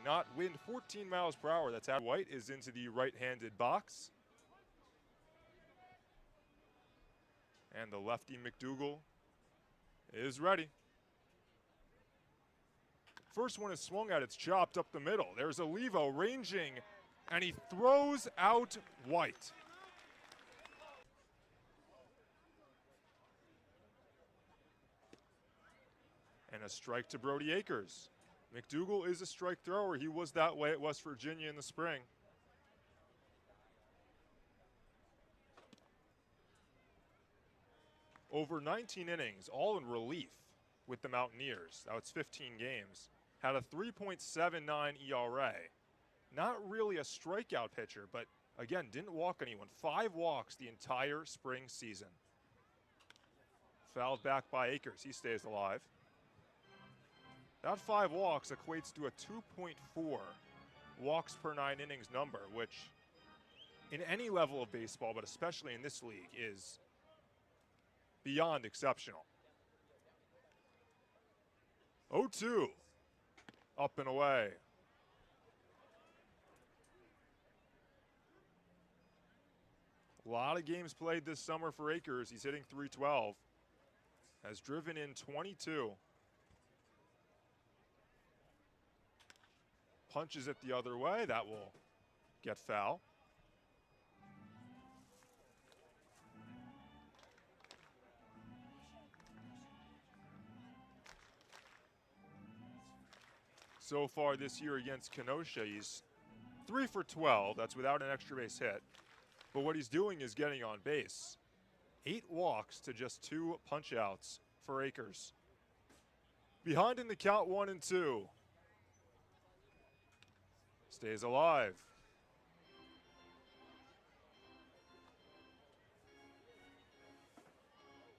not wind 14 miles per hour. That's how White is into the right-handed box. And the lefty McDougal is ready. First one is swung at, it's chopped up the middle. There's Olivo ranging, and he throws out White. And a strike to Brody Akers. McDougal is a strike thrower. He was that way at West Virginia in the spring. Over 19 innings, all in relief with the Mountaineers. Now it's 15 games. Had a 3.79 ERA. Not really a strikeout pitcher, but again, didn't walk anyone. 5 walks the entire spring season. Fouled back by Akers. He stays alive. That 5 walks equates to a 2.4 walks per 9 innings number, which in any level of baseball, but especially in this league, is beyond exceptional. 0-2, up and away. A lot of games played this summer for Akers. He's hitting .312. Has driven in 22. Punches it the other way. That will get foul. So far this year against Kenosha, he's 3 for 12. That's without an extra base hit. But what he's doing is getting on base. 8 walks to just 2 punch outs for Akers. Behind in the count, 1-2. Stays alive.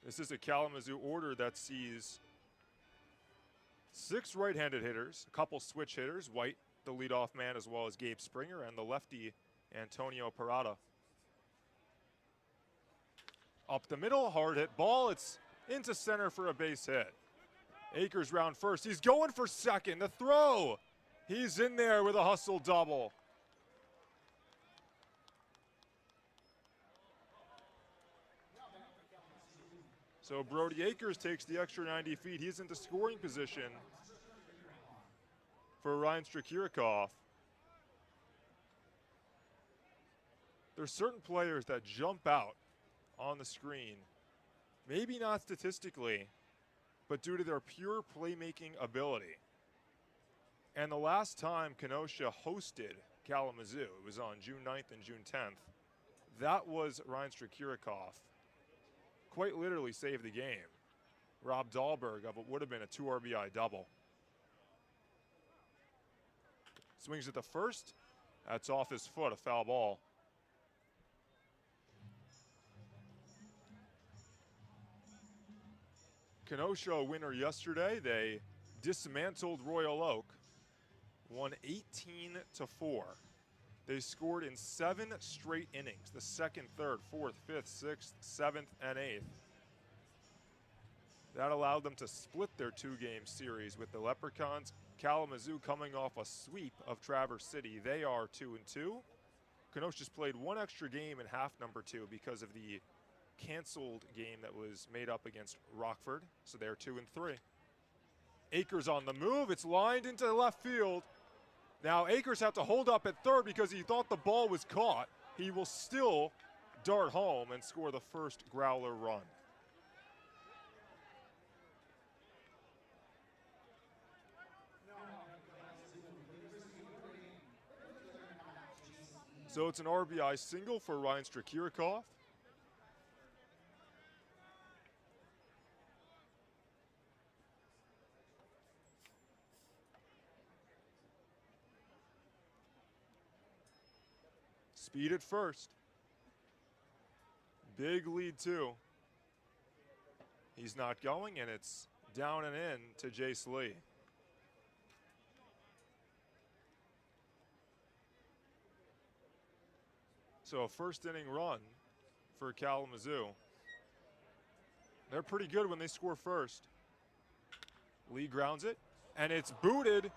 This is a Kalamazoo order that sees 6 right-handed hitters, a couple switch hitters, White, the leadoff man, as well as Gabe Springer, and the lefty, Antonio Parada. Up the middle, hard hit ball. It's into center for a base hit. Akers round first. He's going for second. The throw. He's in there with a hustle double. So Brody Akers takes the extra 90 feet. He's into scoring position for Ryan Strakirikoff. There's certain players that jump out on the screen, maybe not statistically, but due to their pure playmaking ability. And the last time Kenosha hosted Kalamazoo, it was on June 9th and June 10th, that was Ryan Strakirikoff. Quite literally saved the game. Rob Dahlberg of what would have been a 2 RBI double. Swings at the first. That's off his foot, a foul ball. Kenosha a winner yesterday. They dismantled Royal Oak. Won 18-4. They scored in 7 straight innings, the 2nd, 3rd, 4th, 5th, 6th, 7th, and 8th. That allowed them to split their 2-game series with the Leprechauns. Kalamazoo coming off a sweep of Traverse City. They are 2-2. Kenosha's played 1 extra game in half number 2 because of the canceled game that was made up against Rockford. So they're 2-3. Akers on the move. It's lined into left field. Now Akers had to hold up at third because he thought the ball was caught. He will still dart home and score the first Growler run. So it's an RBI single for Ryan Strakirikoff. Speed at first. Big lead too. He's not going, and it's down and in to Jace Lee. So a first inning run for Kalamazoo. They're pretty good when they score first. Lee grounds it, and it's booted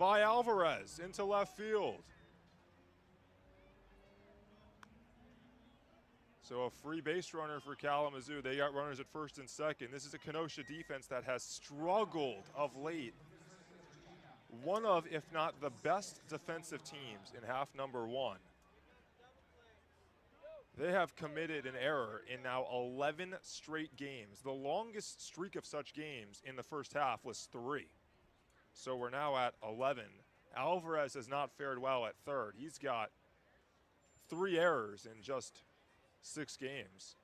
by Alvarez into left field. So a free base runner for Kalamazoo. They got runners at first and second. This is a Kenosha defense that has struggled of late. One of, if not the best defensive teams in half number one. They have committed an error in now 11 straight games. The longest streak of such games in the first half was 3. So we're now at 11. Alvarez has not fared well at third. He's got 3 errors in just 6 games.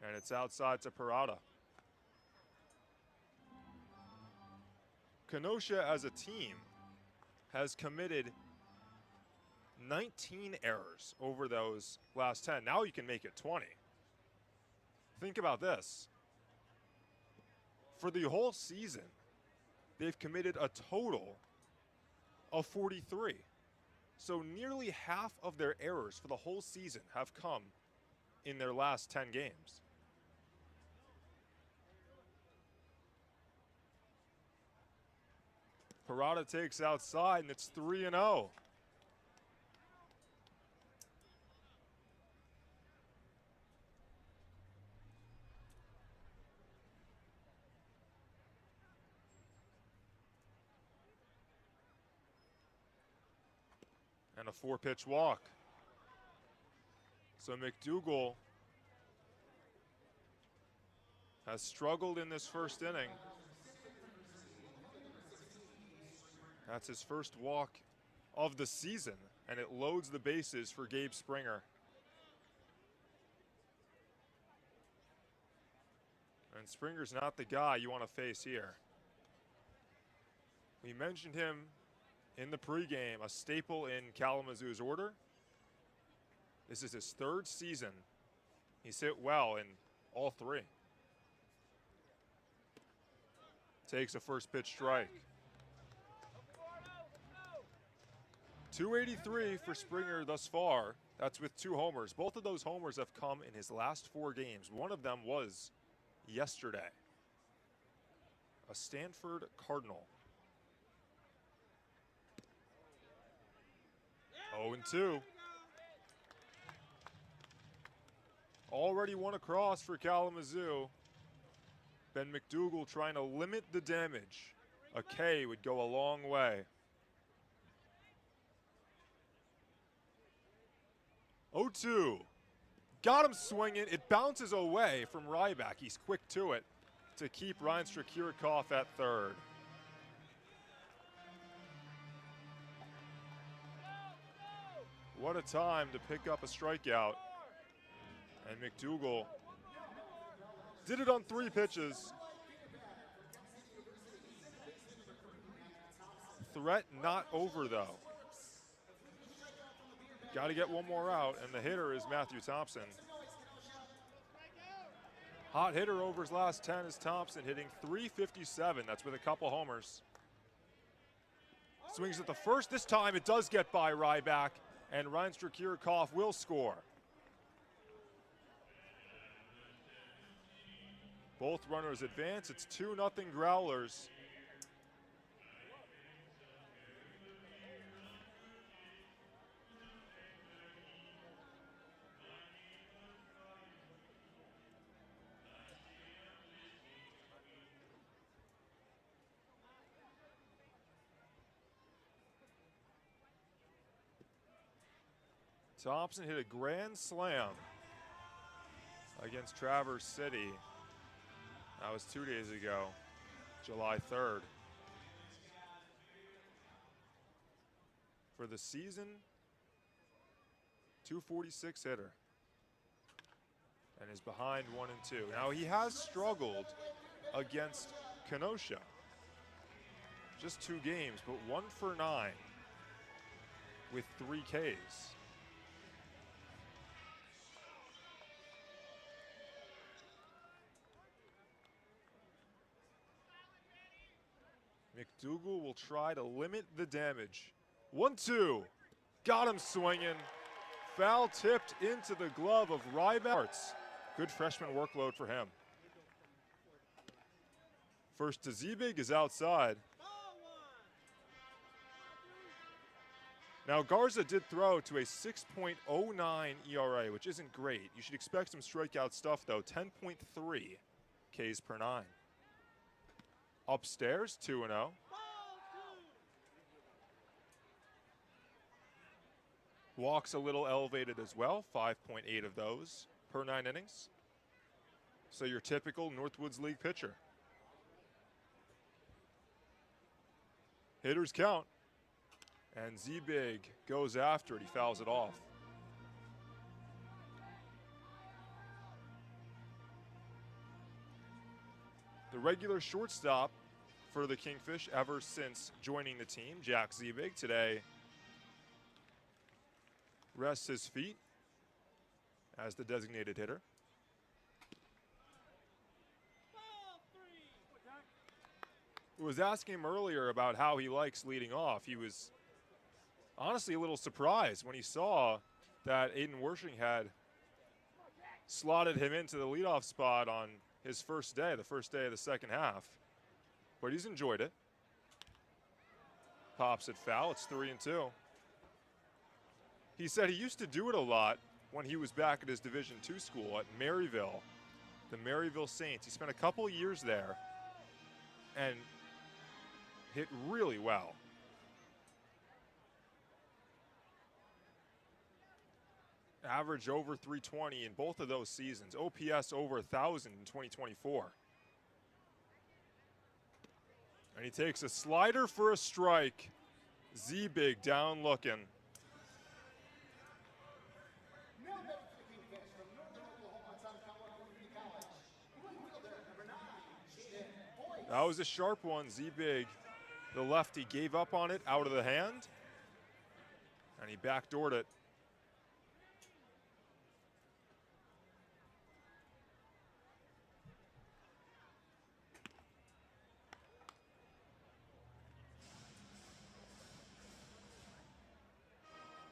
And it's outside to Parada. Kenosha as a team has committed 19 errors over those last 10. Now you can make it 20. Think about this. For the whole season, they've committed a total of 43. So nearly half of their errors for the whole season have come in their last 10 games. Parada takes outside, and it's 3-0. And a 4-pitch walk. So McDougal has struggled in this first inning. That's his first walk of the season, and it loads the bases for Gabe Springer. And Springer's not the guy you want to face here. We mentioned him in the pregame, a staple in Kalamazoo's order. This is his 3rd season. He's hit well in all 3. Takes a first pitch strike. 283 for Springer thus far. That's with 2 homers. Both of those homers have come in his last 4 games. One of them was yesterday. A Stanford Cardinal. 0-2. Already one across for Kalamazoo. Ben McDougal trying to limit the damage. A K would go a long way. 0-2. Got him swinging. It bounces away from Ryback. He's quick to it to keep Ryan Strakirikoff at third. What a time to pick up a strikeout. And McDougal did it on 3 pitches. Threat not over, though. Got to get one more out, and the hitter is Matthew Thompson. Hot hitter over his last 10 is Thompson, hitting .357. That's with a couple homers. Swings at the first. This time it does get by Ryback, and Ryan Strakirikoff will score. Both runners advance. It's 2-0 Growlers. Thompson hit a grand slam against Traverse City. That was 2 days ago, July 3rd. For the season, 246 hitter. And is behind 1-2. Now he has struggled against Kenosha. Just 2 games, but 1 for 9 with 3 Ks. McDougal will try to limit the damage. 1-2. Got him swinging. Foul tipped into the glove of Ryback. Good freshman workload for him. First to Zebig is outside. Now, Garza did throw to a 6.09 ERA, which isn't great. You should expect some strikeout stuff, though. 10.3 Ks per nine. Upstairs, 2-0. Walks a little elevated as well, 5.8 of those per 9 innings. So your typical Northwoods League pitcher. Hitters count. And Z-Big goes after it. He fouls it off. The regular shortstop for the Kingfish ever since joining the team, Jack Z-Big, today rests his feet as the designated hitter. I was asking him earlier about how he likes leading off. He was honestly a little surprised when he saw that Aiden Wershing had slotted him into the leadoff spot on his first day, the first day of the second half. But he's enjoyed it. Pops it foul, it's 3-2. He said he used to do it a lot when he was back at his Division II school at Maryville, the Maryville Saints. He spent a couple years there and hit really well. Average over 320 in both of those seasons. OPS over 1,000 in 2024. And he takes a slider for a strike. Z-Big down looking. That was a sharp one. Z-Big, the lefty, gave up on it out of the hand. And he backdoored it.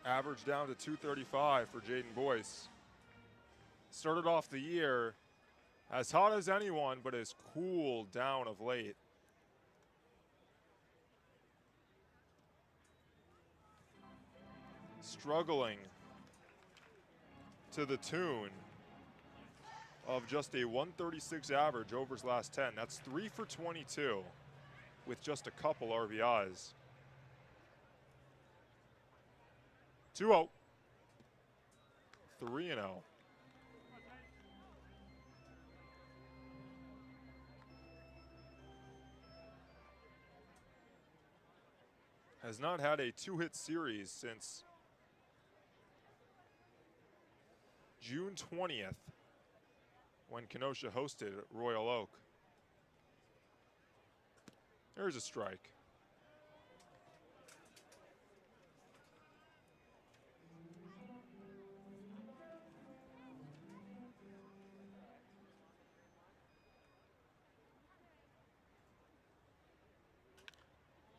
Average down to 235 for Jaden Boyce. Started off the year as hot as anyone, but has cooled down of late. Struggling to the tune of just a 136 average over his last 10. That's 3 for 22 with just a couple RBIs. 2-0. 3-0. Has not had a two-hit series since June 20th when Kenosha hosted Royal Oak. There's a strike.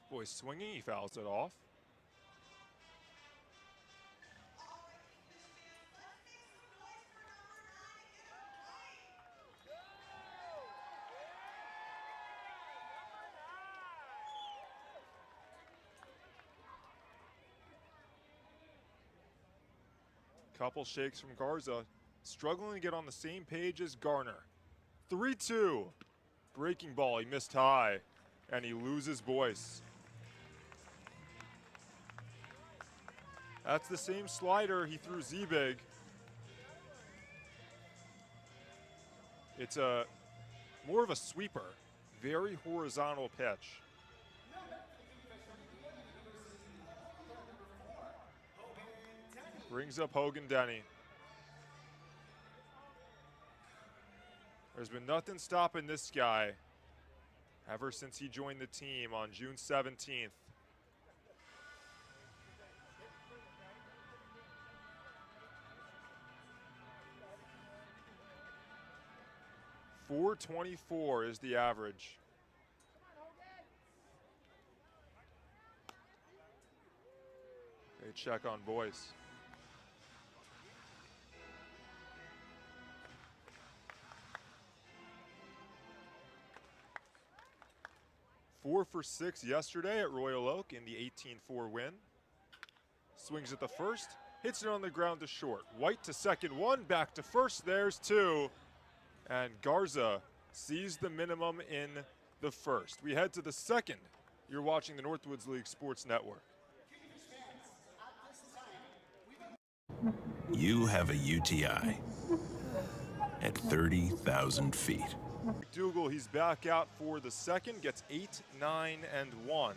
Boyce swinging, he fouls it off. Couple shakes from Garza, struggling to get on the same page as Garner. 3-2. Breaking ball, he missed high, and he loses Boyce. That's the same slider he threw Z-Big. It's a more of a sweeper, very horizontal pitch. Brings up Hogan Denny. There's been nothing stopping this guy ever since he joined the team on June 17th. .424 is the average. They check on Boyce. Four for 6 yesterday at Royal Oak in the 18-4 win. Swings at the first, hits it on the ground to short. White to second, one, back to first, there's two. And Garza sees the minimum in the first. We head to the second. You're watching the Northwoods League Sports Network. You have a UTI at 30,000 feet. McDougal, he's back out for the second, gets 8, 9, and 1.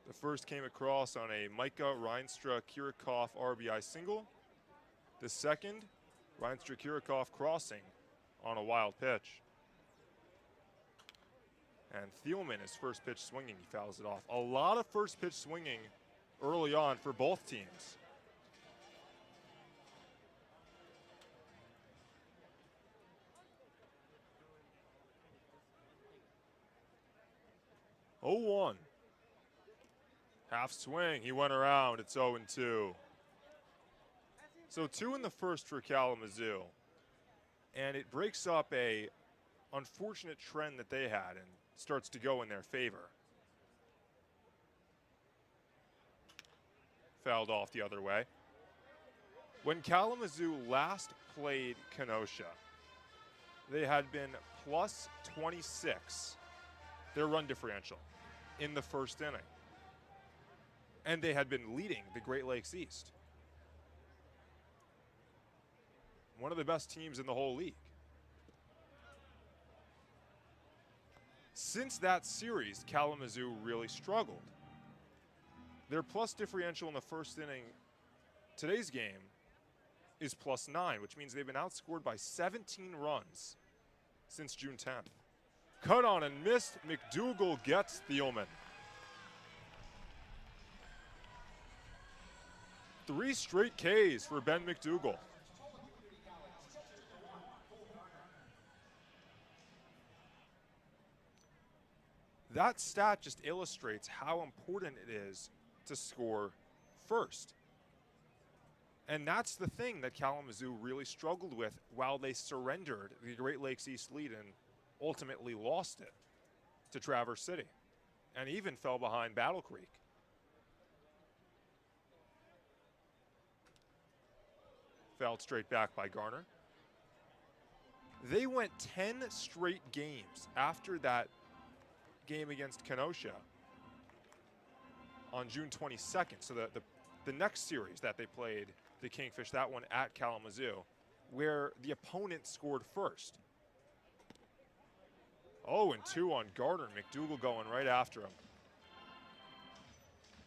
The first came across on a Micah Reinstra-Kirikov RBI single. The second, Reinstra-Kirikov crossing on a wild pitch. And Thielman, his first pitch swinging, he fouls it off. A lot of first pitch swinging early on for both teams. Oh, 1. Half swing, he went around, it's 0-2. So 2 in the first for Kalamazoo. And it breaks up a unfortunate trend that they had and starts to go in their favor. Fouled off the other way. When Kalamazoo last played Kenosha, they had been plus 26, their run differential, in the first inning. And they had been leading the Great Lakes East. One of the best teams in the whole league. Since that series, Kalamazoo really struggled. Their plus differential in the first inning today's game is plus 9, which means they've been outscored by 17 runs since June 10th. Cut on and missed. McDougal gets Thielman. 3 straight Ks for Ben McDougal. That stat just illustrates how important it is to score first. And that's the thing that Kalamazoo really struggled with while they surrendered the Great Lakes East lead and ultimately lost it to Traverse City and even fell behind Battle Creek. Fouled straight back by Garner. They went 10 straight games after that game against Kenosha on June 22nd. So the next series that they played, the Kingfish, that one at Kalamazoo, where the opponent scored first. 0-2 on Garner. McDougal going right after him.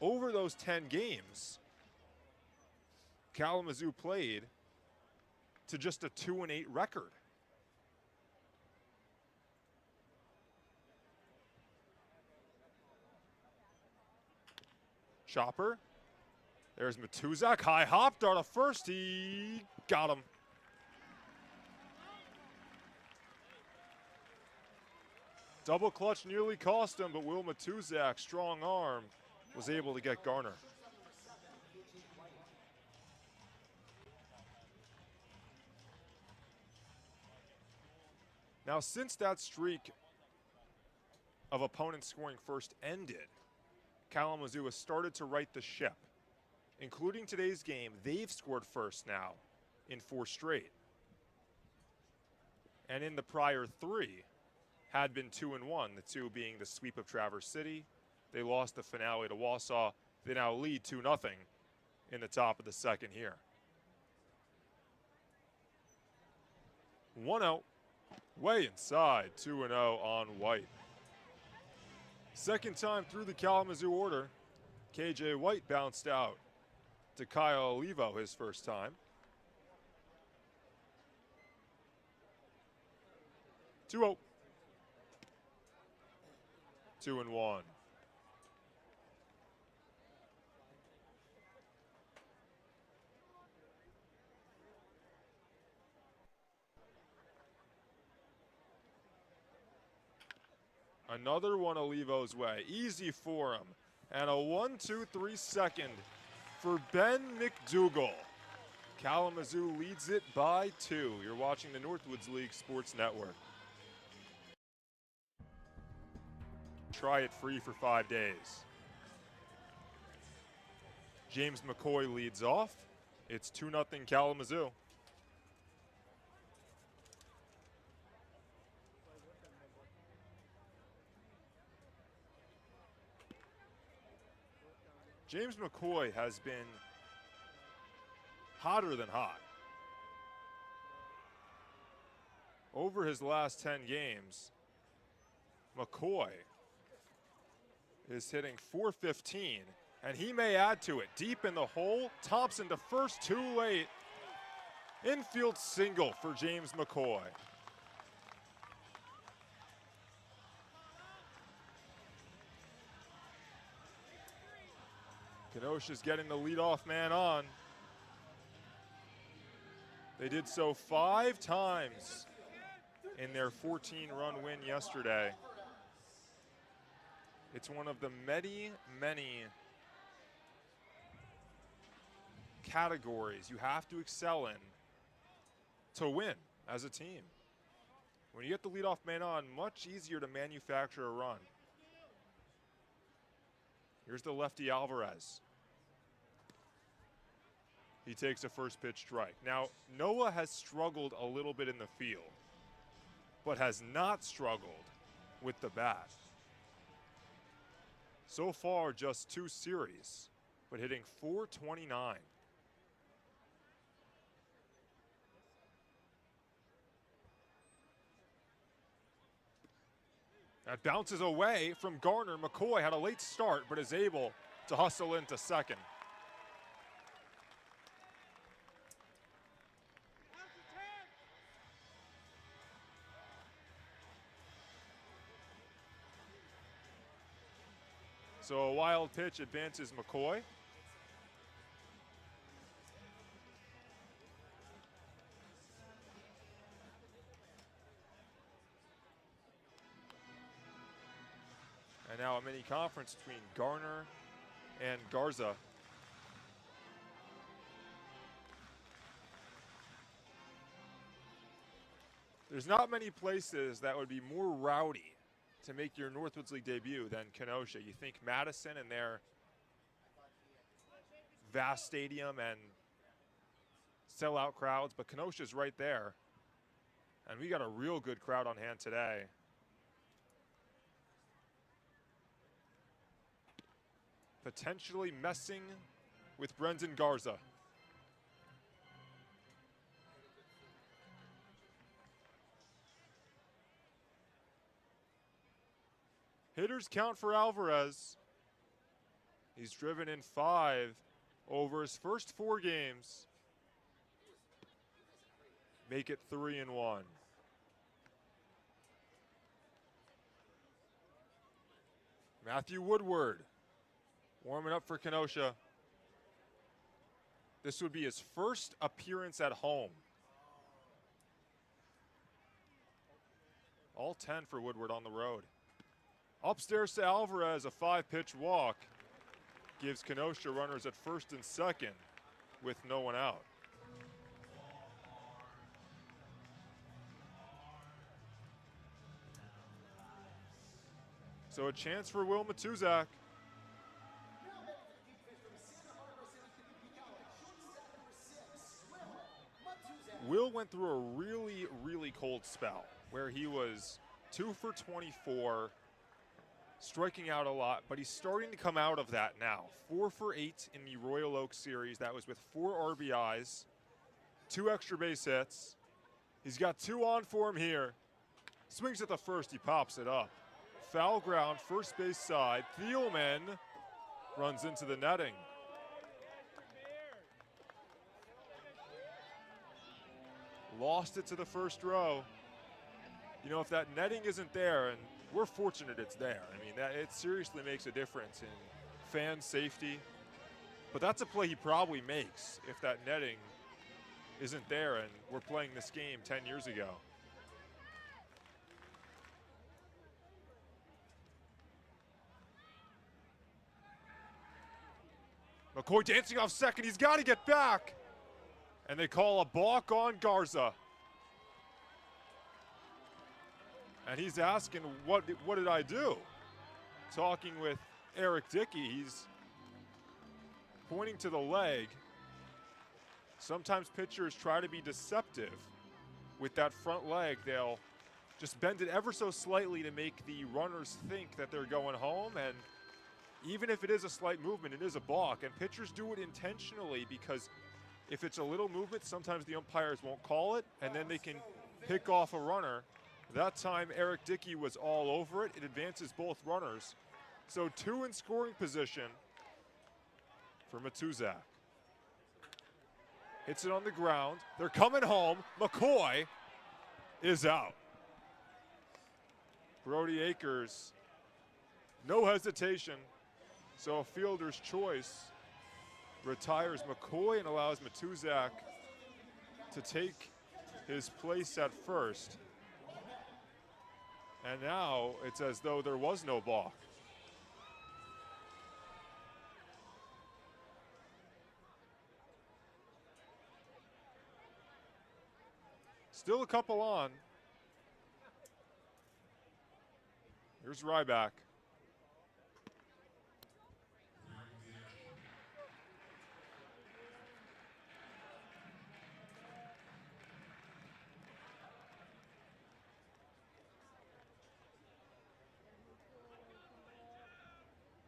Over those 10 games, Kalamazoo played to just a 2-8 record. Chopper. There's Matuzak. High hop dart to first. He got him. Double clutch nearly cost him, but Will Matuzak, strong arm, was able to get Garner. Now, since that streak of opponents scoring first ended, Kalamazoo has started to right the ship. Including today's game, they've scored first now in 4 straight. And in the prior 3, had been 2-1, the 2 being the sweep of Traverse City. They lost the finale to Wausau. They now lead 2-0 in the top of the second here. 1-0, way inside, 2-0 on White. Second time through the Kalamazoo order, KJ White bounced out to Kyle Olivo his first time. 2-0. 2-1. Another one Olivo's way. Easy for him. And a 1-2-3 second for Ben McDougal. Kalamazoo leads it by 2. You're watching the Northwoods League Sports Network. Try it free for 5 days. James McCoy leads off. It's 2-0 Kalamazoo. James McCoy has been hotter than hot. Over his last 10 games, McCoy is hitting .415, and he may add to it. Deep in the hole, Thompson to first, too late. Infield single for James McCoy. Kenosha's getting the leadoff man on. They did so 5 times in their 14-run win yesterday. It's one of the many, many categories you have to excel in to win as a team. When you get the leadoff man on, much easier to manufacture a run. Here's the lefty Alvarez. He takes a first pitch strike. Now, Noah has struggled a little bit in the field, but has not struggled with the bat. So far, just 2 series, but hitting .429. That bounces away from Garner. McCoy had a late start, but is able to hustle into second. So a wild pitch advances McCoy. And now a mini conference between Garner and Garza. There's not many places that would be more rowdy to make your Northwoods League debut than Kenosha. You think Madison and their vast stadium and sellout crowds, but Kenosha's right there. And we got a real good crowd on hand today. Potentially messing with Brendan Garza. Hitters count for Alvarez. He's driven in 5 over his first 4 games. Make it 3-1. Matthew Woodward warming up for Kenosha. This would be his first appearance at home. All 10 for Woodward on the road. Upstairs to Alvarez, a 5-pitch walk gives Kenosha runners at first and second with no one out. So a chance for Will Matuzak. Will went through a really, really cold spell where he was 2 for 24, striking out a lot, but he's starting to come out of that now. 4 for 8 in the Royal Oak series. That was with 4 RBIs, 2 extra base hits. He's got 2 on for him here. Swings at the first, he pops it up. Foul ground, first base side. Thielman runs into the netting. Lost it to the first row. You know, if that netting isn't there, and we're fortunate it's there. I mean, it seriously makes a difference in fan safety. But that's a play he probably makes if that netting isn't there and we're playing this game 10 years ago. McCoy dancing off second. He's got to get back. And they call a balk on Garza. And he's asking, what did I do? talking with Eric Dickey. He's pointing to the leg. Sometimes pitchers try to be deceptive with that front leg. They'll just bend it ever so slightly to make the runners think that they're going home, and even if it is a slight movement, it is a balk, and pitchers do it intentionally because if it's a little movement, sometimes the umpires won't call it, and then they can pick off a runner. That time, Eric Dickey was all over it. It advances both runners. So 2 in scoring position for Matuzak. Hits it on the ground. They're coming home. McCoy is out. Brody Akers, no hesitation. So a fielder's choice retires McCoy and allows Matuzak to take his place at first. And now it's as though there was no balk. Still a couple on. Here's Ryback.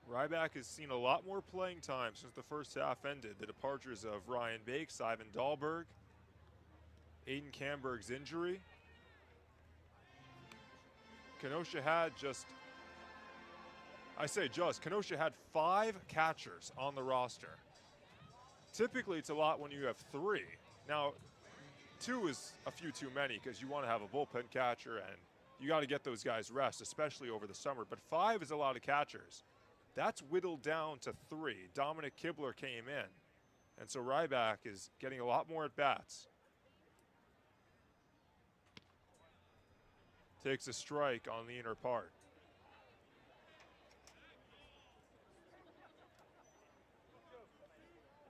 Ryback has seen a lot more playing time since the first half ended. The departures of Ryan Bakes, Ivan Dahlberg, Aiden Camberg's injury. Kenosha had Kenosha had 5 catchers on the roster. Typically it's a lot when you have 3. Now, 2 is a few too many because you want to have a bullpen catcher and you got to get those guys rest, especially over the summer. But 5 is a lot of catchers. That's whittled down to 3. Dominic Kibler came in. And so Ryback is getting a lot more at-bats. Takes a strike on the inner part.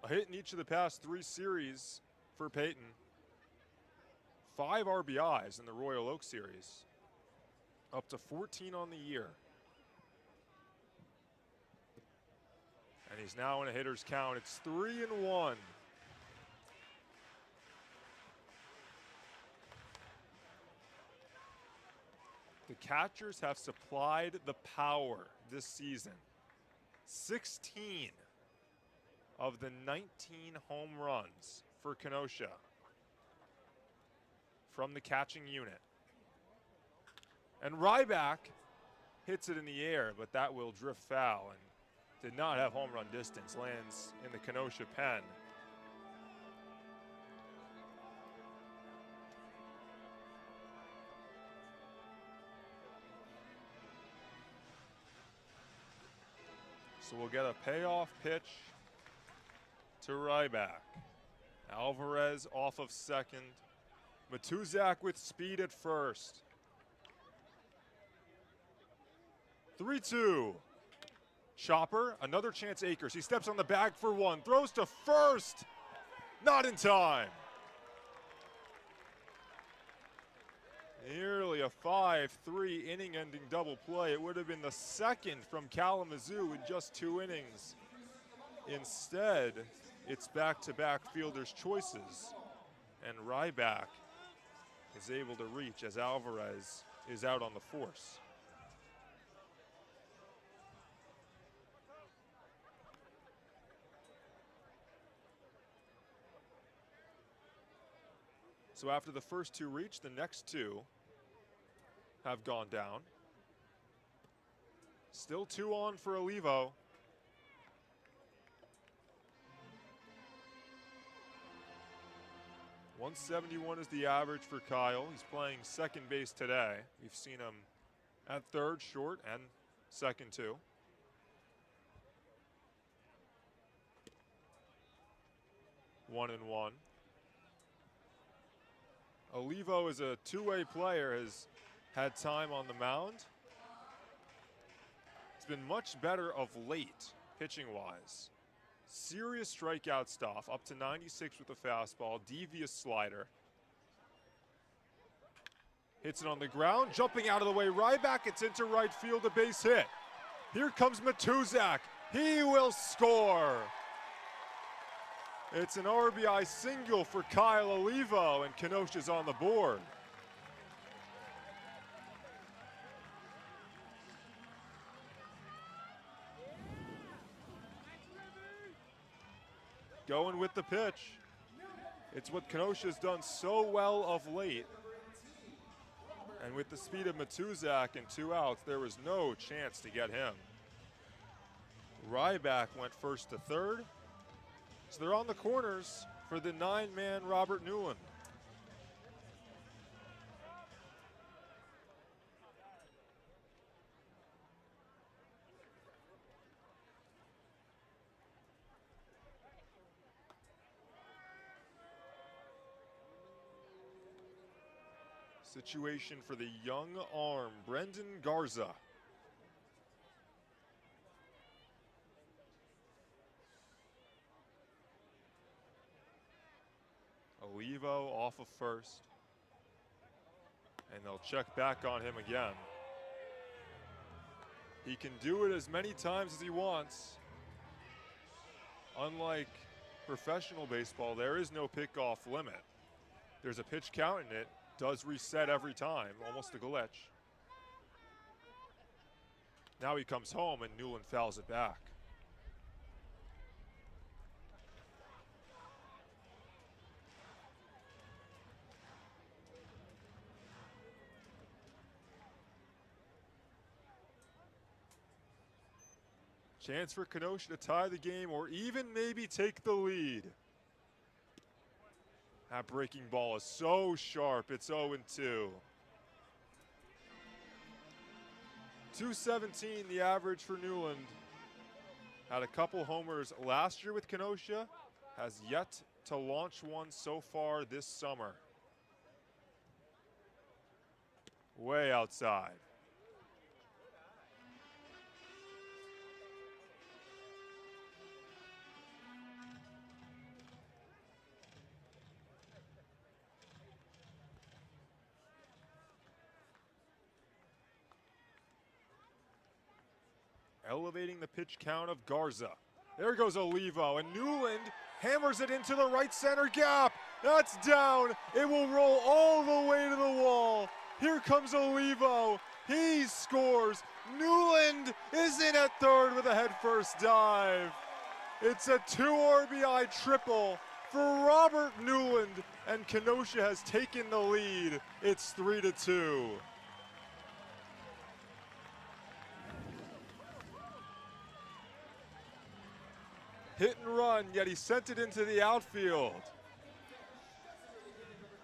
A hit in each of the past 3 series for Peyton. 5 RBIs in the Royal Oak series. Up to 14 on the year. And he's now in a hitter's count. It's 3-1. The catchers have supplied the power this season. 16 of the 19 home runs for Kenosha from the catching unit. And Ryback hits it in the air, but that will drift foul and did not have home run distance. Lands in the Kenosha pen. So we'll get a payoff pitch to Ryback. Alvarez off of second. Matuzak with speed at first. 3-2. Chopper, another chance Akers. He steps on the bag for 1, throws to first. Not in time. Nearly a 5-3 inning-ending double play. It would have been the second from Kalamazoo in just 2 innings. Instead, it's back-to-back fielders' choices. And Ryback is able to reach as Alvarez is out on the force. So after the first 2 reach, the next 2 have gone down. Still 2 on for Olivo. .171 is the average for Kyle. He's playing second base today. We've seen him at third, short, and second too. One and one. Olivo is a two-way player, has had time on the mound. He's been much better of late, pitching-wise. Serious strikeout stuff, up to 96 with the fastball, devious slider. Hits it on the ground, jumping out of the way. Ryback, it's into right field, a base hit. Here comes Matuzak. He will score. It's an RBI single for Kyle Olivo, and Kenosha's on the board. Going with the pitch. It's what Kenosha's done so well of late. And with the speed of Matuzak and 2 outs, there was no chance to get him. Ryback went first to third. So they're on the corners for the 9-man Robert Newland. Situation for the young arm, Brendan Garza. Olivo off of first. And they'll check back on him again. He can do it as many times as he wants. Unlike professional baseball, there is no pickoff limit. There's a pitch count in it. Does reset every time, almost a glitch. Now he comes home and Newland fouls it back. Chance for Kenosha to tie the game or even maybe take the lead. That breaking ball is so sharp, it's 0-2. 217 the average for Newland. Had a couple homers last year with Kenosha, has yet to launch one so far this summer. Way outside. Elevating the pitch count of Garza. There goes Olivo, and Newland hammers it into the right center gap. That's down. It will roll all the way to the wall. Here comes Olivo. He scores. Newland is in at third with a headfirst dive. It's a 2 RBI triple for Robert Newland, and Kenosha has taken the lead. It's 3-2. Hit and run, yet he sent it into the outfield.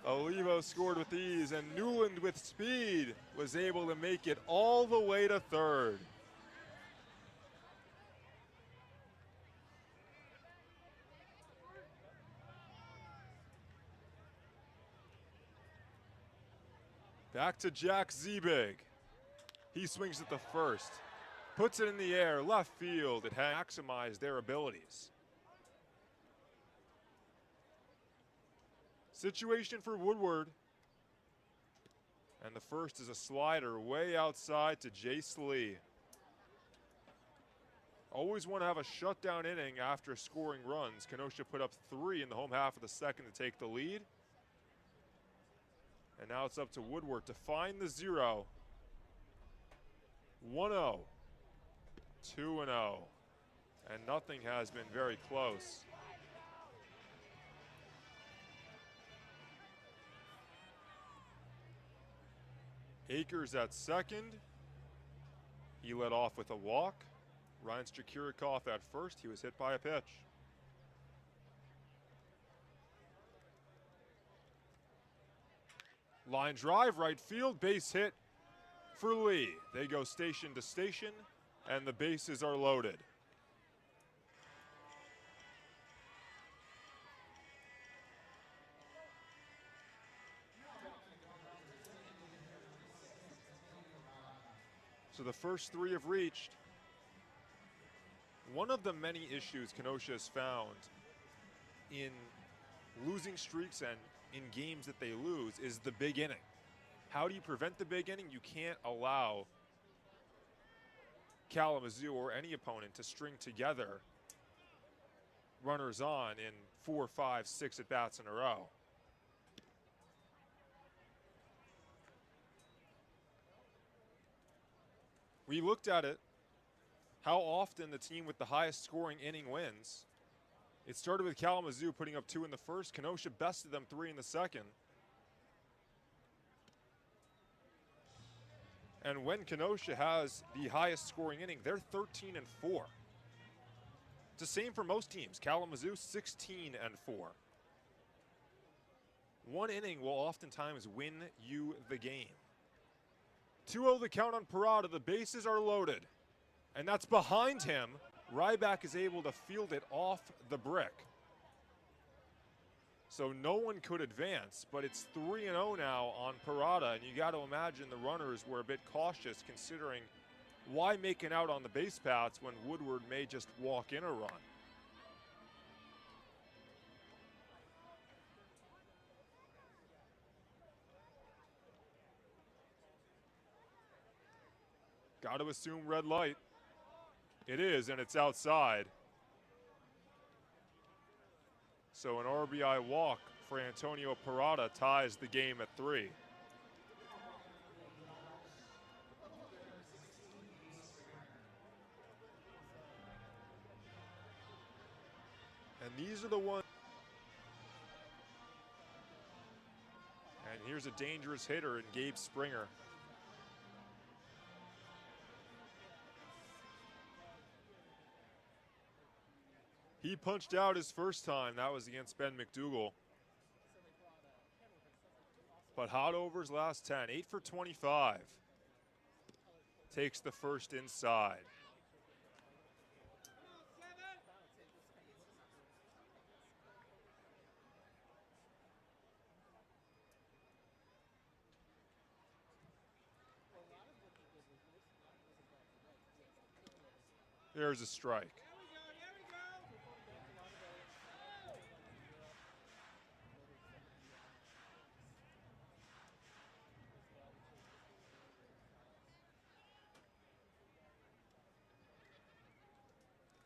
Olivo scored with ease, and Newland with speed was able to make it all the way to third. Back to Jack Zebig. He swings at the first. Puts it in the air, left field. It maximized their abilities. Situation for Woodward. And the first is a slider way outside to Jace Lee. Always want to have a shutdown inning after scoring runs. Kenosha put up 3 in the home half of the second to take the lead. And now it's up to Woodward to find the 0. 1-0. 2-0, and nothing has been very close. Akers at second. He led off with a walk. Ryan Strakurikoff at first. He was hit by a pitch. Line drive, right field, base hit for Lee. They go station to station, and the bases are loaded. So the first 3 have reached. One of the many issues Kenosha has found in losing streaks and in games that they lose is the big inning. How do you prevent the big inning? You can't allow Kalamazoo or any opponent to string together runners on in 4, 5, 6 at-bats in a row. We looked at it, how often the team with the highest scoring inning wins. It started with Kalamazoo putting up 2 in the first. Kenosha bested them 3 in the second. And when Kenosha has the highest scoring inning, they're 13 and 4. It's the same for most teams. Kalamazoo 16 and 4. One inning will oftentimes win you the game. 2-0 the count on Parada. The bases are loaded. And that's behind him. Ryback is able to field it off the brick. So no one could advance, but it's 3-0 now on Parada, and you got to imagine the runners were a bit cautious considering why make an out on the base paths when Woodward may just walk in a run. Got to assume red light. It is, and it's outside. So an RBI walk for Antonio Parada ties the game at 3. And these are the ones. And here's a dangerous hitter in Gabe Springer. He punched out his first time. That was against Ben McDougal. But hot overs last 10. 8 for 25. Takes the first inside. There's a strike.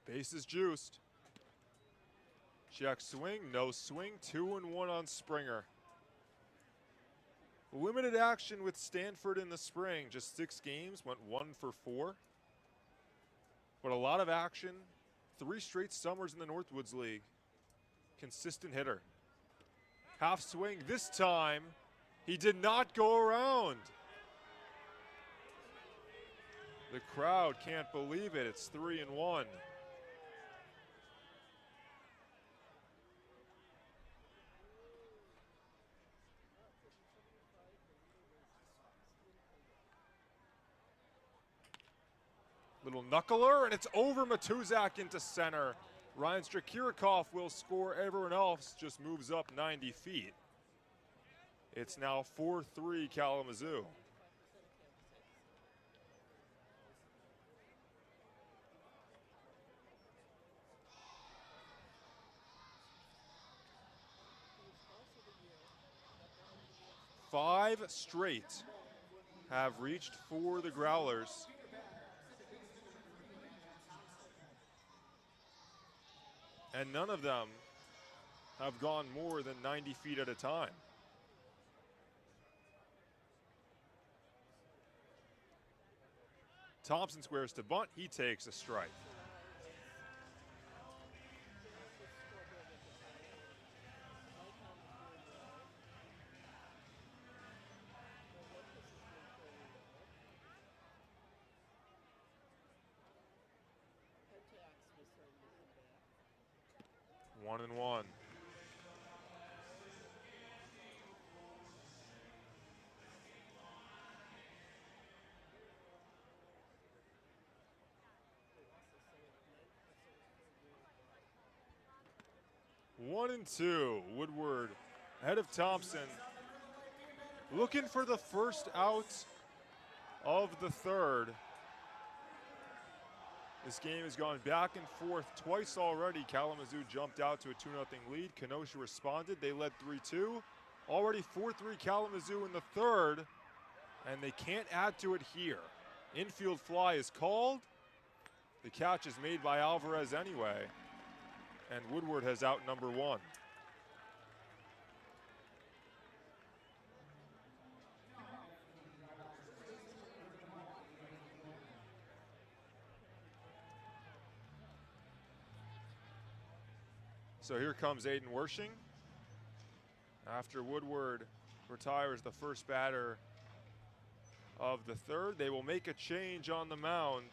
Bases juiced. Check swing, no swing, 2-1 on Springer. Limited action with Stanford in the spring. Just 6 games, went 1 for 4. But a lot of action. 3 straight summers in the Northwoods League. Consistent hitter. Half swing this time. He did not go around. The crowd can't believe it. It's 3-1. Little knuckler, and it's over Matuzak into center. Ryan Strakirikov will score. Everyone else just moves up 90 feet. It's now 4-3 Kalamazoo. Five straight have reached for the Growlers. And none of them have gone more than 90 feet at a time. Thompson squares to bunt. He takes a strike. One and one. One and two. Woodward ahead of Thompson. Looking for the first out of the third. This game has gone back and forth twice already. Kalamazoo jumped out to a 2-0 lead. Kenosha responded. They led 3-2. Already 4-3 Kalamazoo in the third, and they can't add to it here. Infield fly is called, The catch is made by Alvarez anyway, and Woodward has out number 1. So here comes Aiden Wershing. After Woodward retires the first batter of the third, they will make a change on the mound.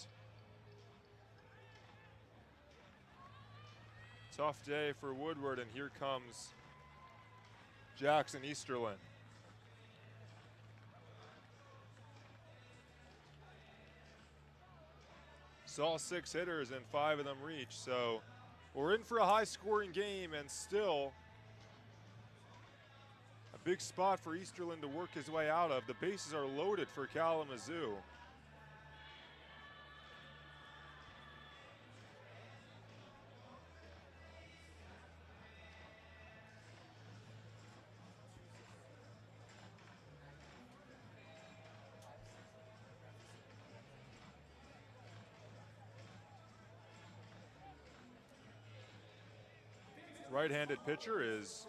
Tough day for Woodward, and here comes Jackson Easterlin. Saw 6 hitters and 5 of them reach, so we're in for a high-scoring game, and still a big spot for Easterlin to work his way out of. The bases are loaded for Kalamazoo. Right-handed pitcher is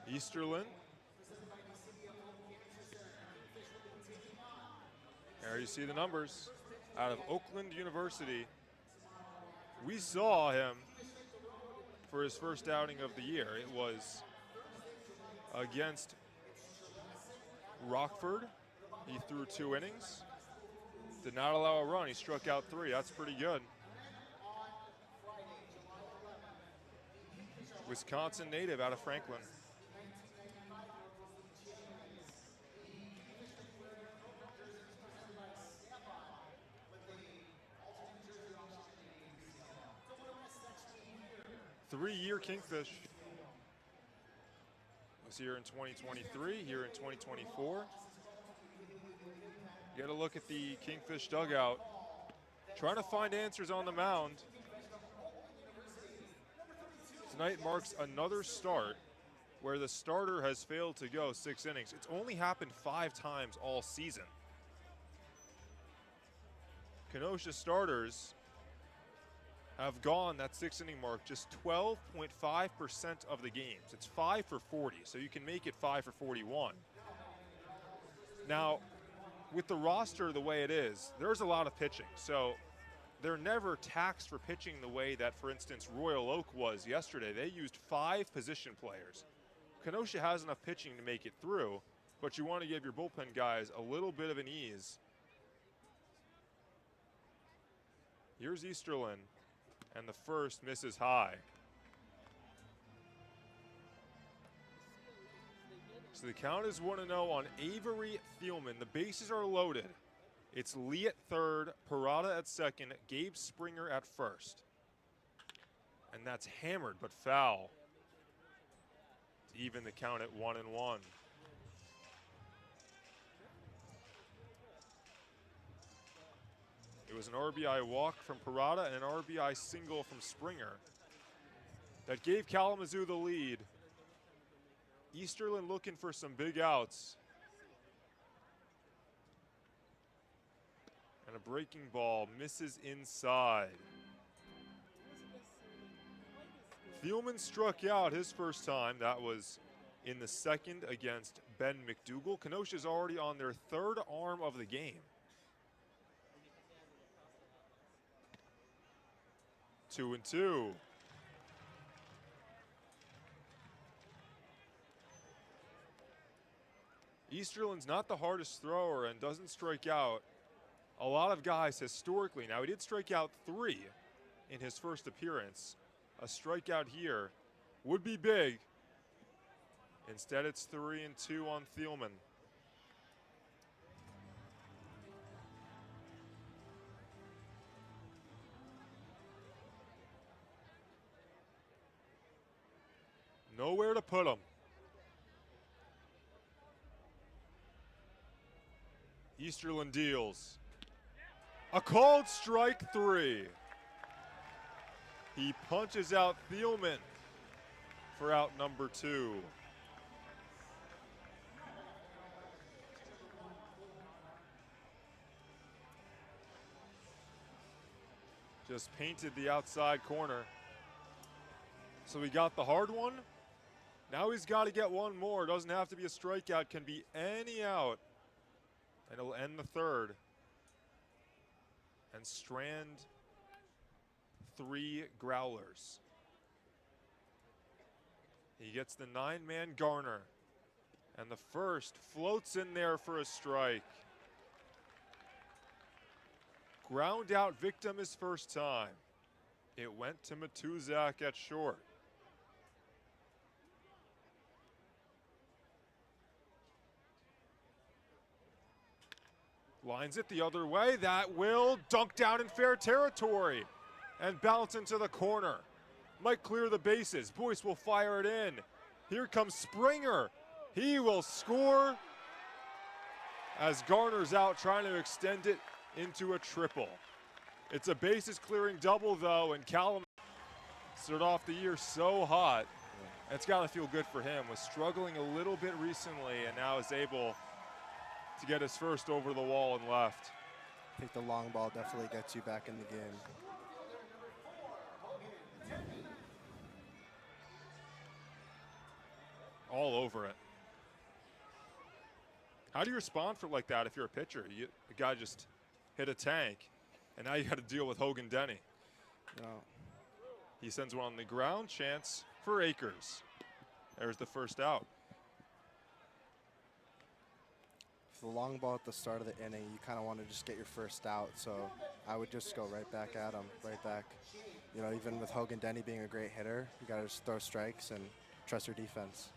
Easterlin. There you see the numbers. Out of Oakland University. We saw him for his first outing of the year. It was against Rockford. He threw 2 innings. Did not allow a run. He struck out 3. That's pretty good. Wisconsin native out of Franklin. Three-year Kingfish. Was here in 2023, here in 2024. You got to look at the Kingfish dugout. Trying to find answers on the mound. Tonight marks another start where the starter has failed to go 6 innings. It's only happened 5 times all season. Kenosha starters have gone that 6-inning mark just 12.5% of the games. It's 5 for 40, so you can make it 5 for 41. Now, with the roster the way it is, there's a lot of pitching. So they're never taxed for pitching the way that, for instance, Royal Oak was yesterday. They used 5 position players. Kenosha has enough pitching to make it through, but you want to give your bullpen guys a little bit of an ease. Here's Easterlin, and the first misses high. So the count is 1-0 on Avery Thielman. The bases are loaded. It's Lee at third, Parada at second, Gabe Springer at first. And that's hammered but foul to even the count at 1-1. It was an RBI walk from Parada and an RBI single from Springer that gave Kalamazoo the lead. Easterlin looking for some big outs. And a breaking ball misses inside. Thielman struck out his first time. That was in the second against Ben McDougal. Kenosha's already on their 3rd arm of the game. 2-2. Easterlin's not the hardest thrower and doesn't strike out a lot of guys historically. Now, he did strike out 3 in his first appearance. A strikeout here would be big. Instead, it's 3-2 on Thielman. Nowhere to put him. Easterlin deals. A called strike 3. He punches out Thielman for out number 2. Just painted the outside corner. So he got the hard one. Now he's got to get one more. Doesn't have to be a strikeout, can be any out. And it'll end the third. And strand 3 Growlers. He gets the 9-man Garner. And the first floats in there for a strike. Ground out Victim his first time. It went to Matuzak at short. Lines it the other way. That will dunk down in fair territory and bounce into the corner. Might clear the bases. Boyce will fire it in. Here comes Springer. He will score as Garner's out trying to extend it into a triple. It's a bases clearing double though, and Kalamazoo started off the year so hot. It's got to feel good for him. Was struggling a little bit recently and now is able to get his first over the wall and left. I think the long ball definitely gets you back in the game. All over it. How do you respond for like that if you're a pitcher? The guy just hit a tank, and now you got to deal with Hogan Denny. No. He sends one on the ground, chance for Akers. There's the first out. For the long ball at the start of the inning, you kind of want to just get your first out, so I would just go right back at him, right back. You know, even with Hogan Denny being a great hitter, you got to just throw strikes and trust your defense.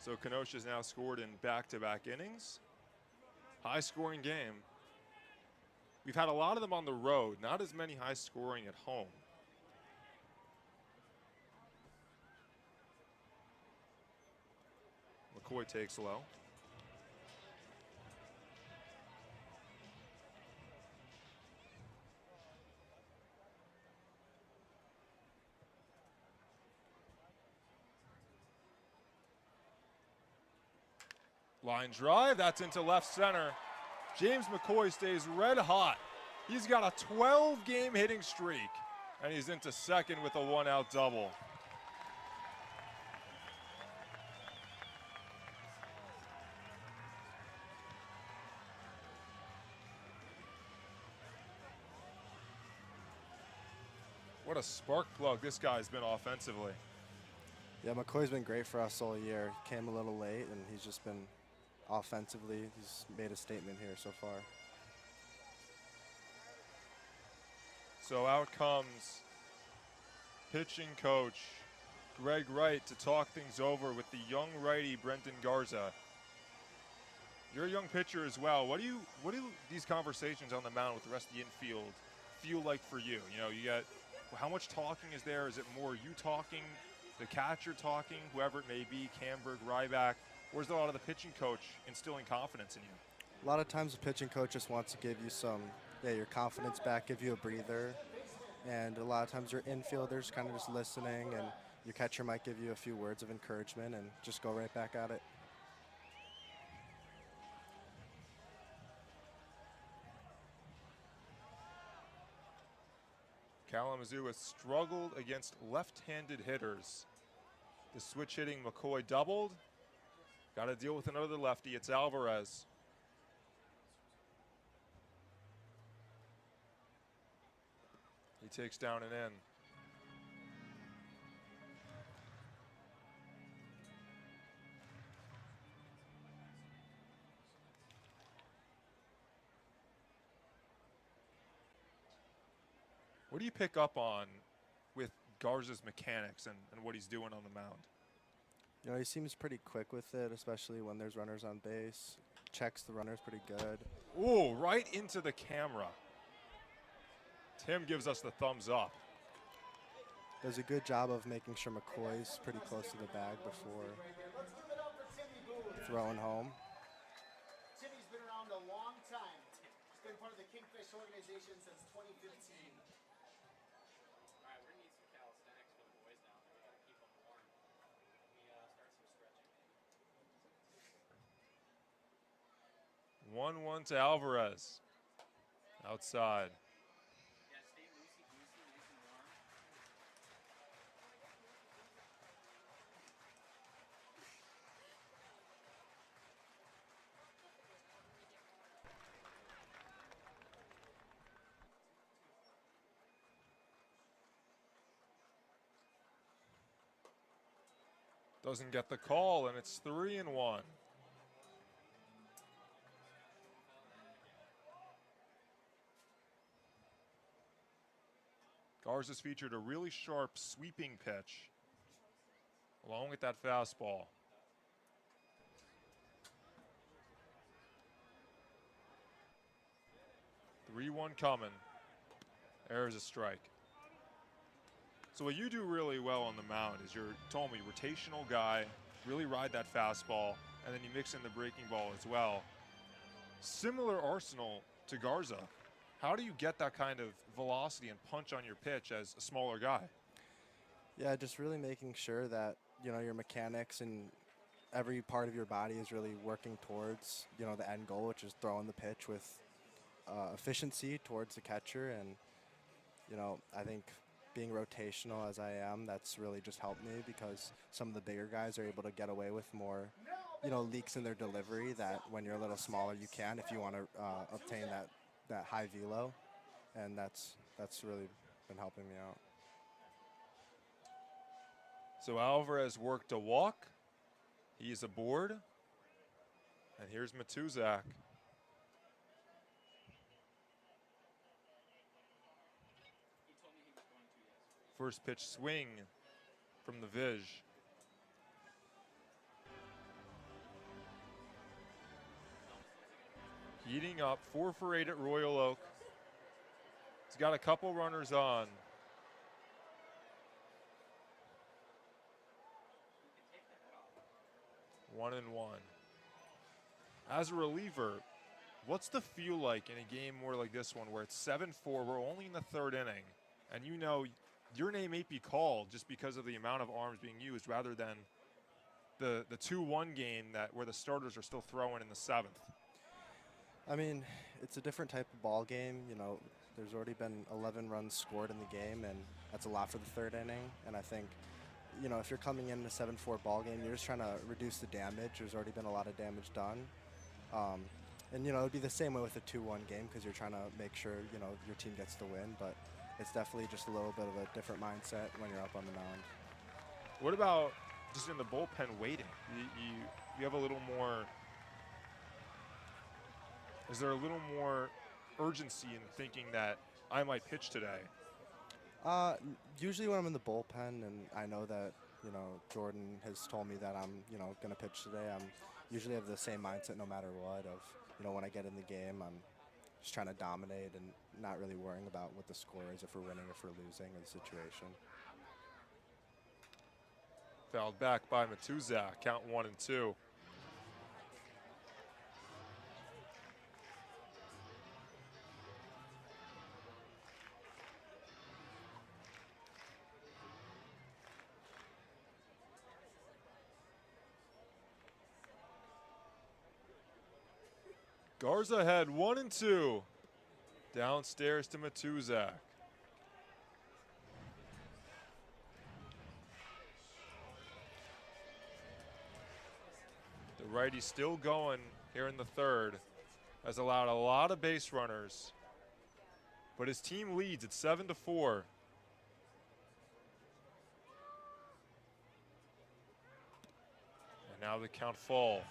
So Kenosha's now scored in back-to-back innings. High-scoring game. We've had a lot of them on the road, not as many high-scoring at home. McCoy takes low. Line drive, that's into left center. James McCoy stays red hot. He's got a 12-game hitting streak, and he's into second with a 1-out double. What a spark plug this guy's been offensively. Yeah, McCoy's been great for us all year. He came a little late, and he's just been offensively, he's made a statement here so far. So out comes pitching coach Greg Wright to talk things over with the young righty Brendan Garza. You're a young pitcher as well. What do these conversations on the mound with the rest of the infield feel like for you? You know, you got, how much talking is there? Is it more you talking, the catcher talking, whoever it may be, Camberg, Ryback? Or is there a lot of the pitching coach instilling confidence in you? A lot of times the pitching coach just wants to give you your confidence back, give you a breather. And a lot of times your infielders kind of just listening, and your catcher might give you a few words of encouragement and just go right back at it. Kalamazoo has struggled against left-handed hitters. The switch hitting McCoy doubled. Got to deal with another lefty. It's Alvarez. He takes down and in. What do you pick up on with Garza's mechanics and what he's doing on the mound? You know, he seems pretty quick with it, especially when there's runners on base. Checks the runners pretty good. Ooh, right into the camera. Tim gives us the thumbs up. Does a good job of making sure McCoy's pretty close to the bag before throwing home. Timmy's been around a long time. He's been part of the Kingfish organization since 2015. All right, we're gonna need some calisthenics for the boys down there. We gotta keep them warm. Let me start some stretching. 1-1 to Alvarez. Outside. Yeah, stay loosey goosey, nice and warm. Doesn't get the call, and it's 3-1. Garza's featured a really sharp sweeping pitch along with that fastball. 3-1 coming. There's a strike. So what you do really well on the mound is you're, told me, rotational guy, really ride that fastball, and then you mix in the breaking ball as well. Similar arsenal to Garza. How do you get that kind of velocity and punch on your pitch as a smaller guy? Yeah, just really making sure that, your mechanics and every part of your body is really working towards, the end goal, which is throwing the pitch with efficiency towards the catcher. And, I think being rotational as I am, that's really just helped me because some of the bigger guys are able to get away with more, leaks in their delivery that when you're a little smaller you can if you want to obtain that high velo. And that's really been helping me out. So Alvarez worked a walk. He's aboard. And here's Matuzak. He told me he was going to, yes. First pitch swing from the Vij. Heating up, 4 for 8 at Royal Oak. He's got a couple runners on. One and one. As a reliever, what's the feel like in a game more like this one where it's 7-4, we're only in the third inning, and your name may be called just because of the amount of arms being used rather than the 2-1 game where the starters are still throwing in the 7th? I mean, it's a different type of ball game. There's already been 11 runs scored in the game, and that's a lot for the third inning. And I think, if you're coming in a 7-4 ball game, you're just trying to reduce the damage. There's already been a lot of damage done. And, it would be the same way with a 2-1 game because you're trying to make sure, your team gets the win. But it's definitely just a little bit of a different mindset when you're up on the mound. What about just in the bullpen waiting? You have a little more. Is there a little more urgency in thinking that I might pitch today? Usually when I'm in the bullpen and I know that, Jordan has told me that I'm, going to pitch today, I'm usually have the same mindset no matter what of, when I get in the game, I'm just trying to dominate and not really worrying about what the score is, if we're winning, if we're losing, or the situation. Fouled back by Matuzak, count 1-2. Garza had 1-2. Downstairs to Matuzak. The righty still going here in the third. Has allowed a lot of base runners. But his team leads at 7-4. And now the count fall.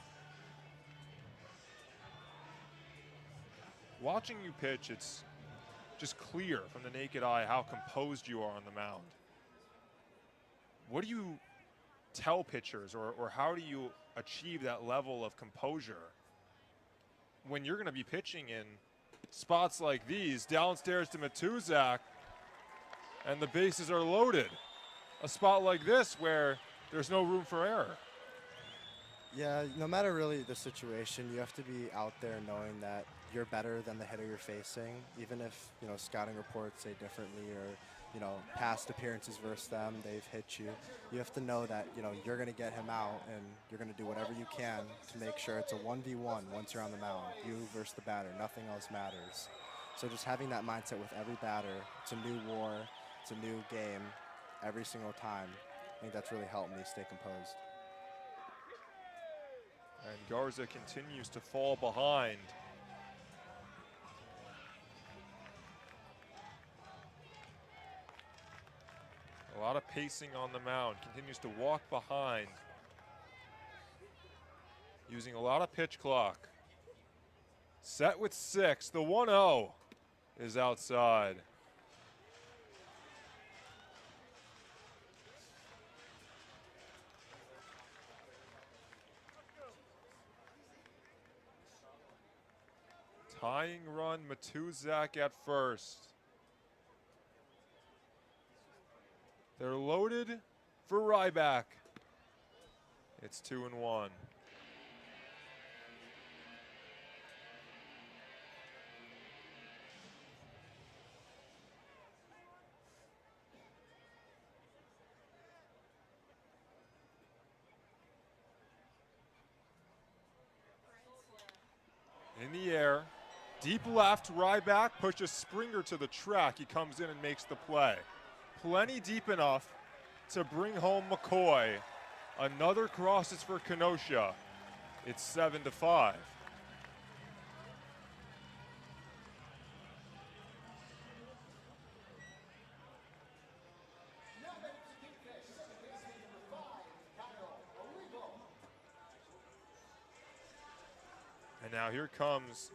Watching you pitch, it's just clear from the naked eye how composed you are on the mound. What do you tell pitchers, or how do you achieve that level of composure when you're going to be pitching in spots like these, downstairs to Matuzak, and the bases are loaded? A spot like this where there's no room for error. Yeah, no matter really the situation, you have to be out there knowing that you're better than the hitter you're facing, even if, scouting reports say differently or, past appearances versus them, they've hit you. You have to know that, you're going to get him out, and you're going to do whatever you can to make sure it's a 1v1 once you're on the mound. You versus the batter. Nothing else matters. So just having that mindset with every batter, it's a new war, it's a new game every single time. I think that's really helped me stay composed. And Garza continues to fall behind. A lot of pacing on the mound. Continues to walk behind. Using a lot of pitch clock. Set with 6. The 1-0 is outside. Tying run, Matuzak at first. They're loaded for Ryback. It's 2-1. In the air, deep left, Ryback pushes Springer to the track. He comes in and makes the play. Plenty deep enough to bring home McCoy. Another crosses for Kenosha. It's 7-5. And now here comes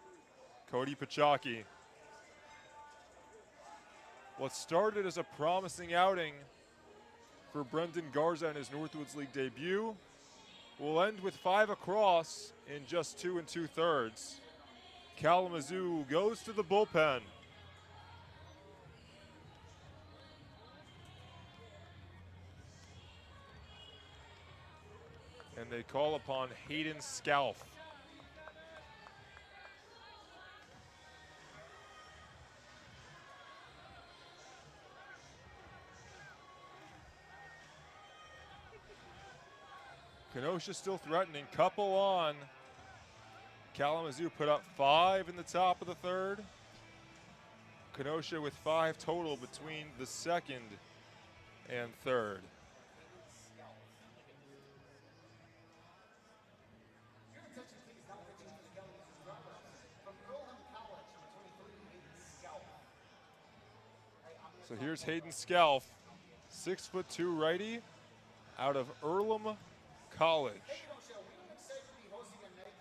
Cody Pachaki. What started as a promising outing for Brendan Garza in his Northwoods League debut will end with 5 across in just 2 2/3. Kalamazoo goes to the bullpen. And they call upon Hayden Scalf. Kenosha still threatening, couple on. Kalamazoo put up 5 in the top of the 3rd. Kenosha with 5 total between the 2nd and 3rd. So here's Hayden Scalf, 6'2" righty out of Earlham College.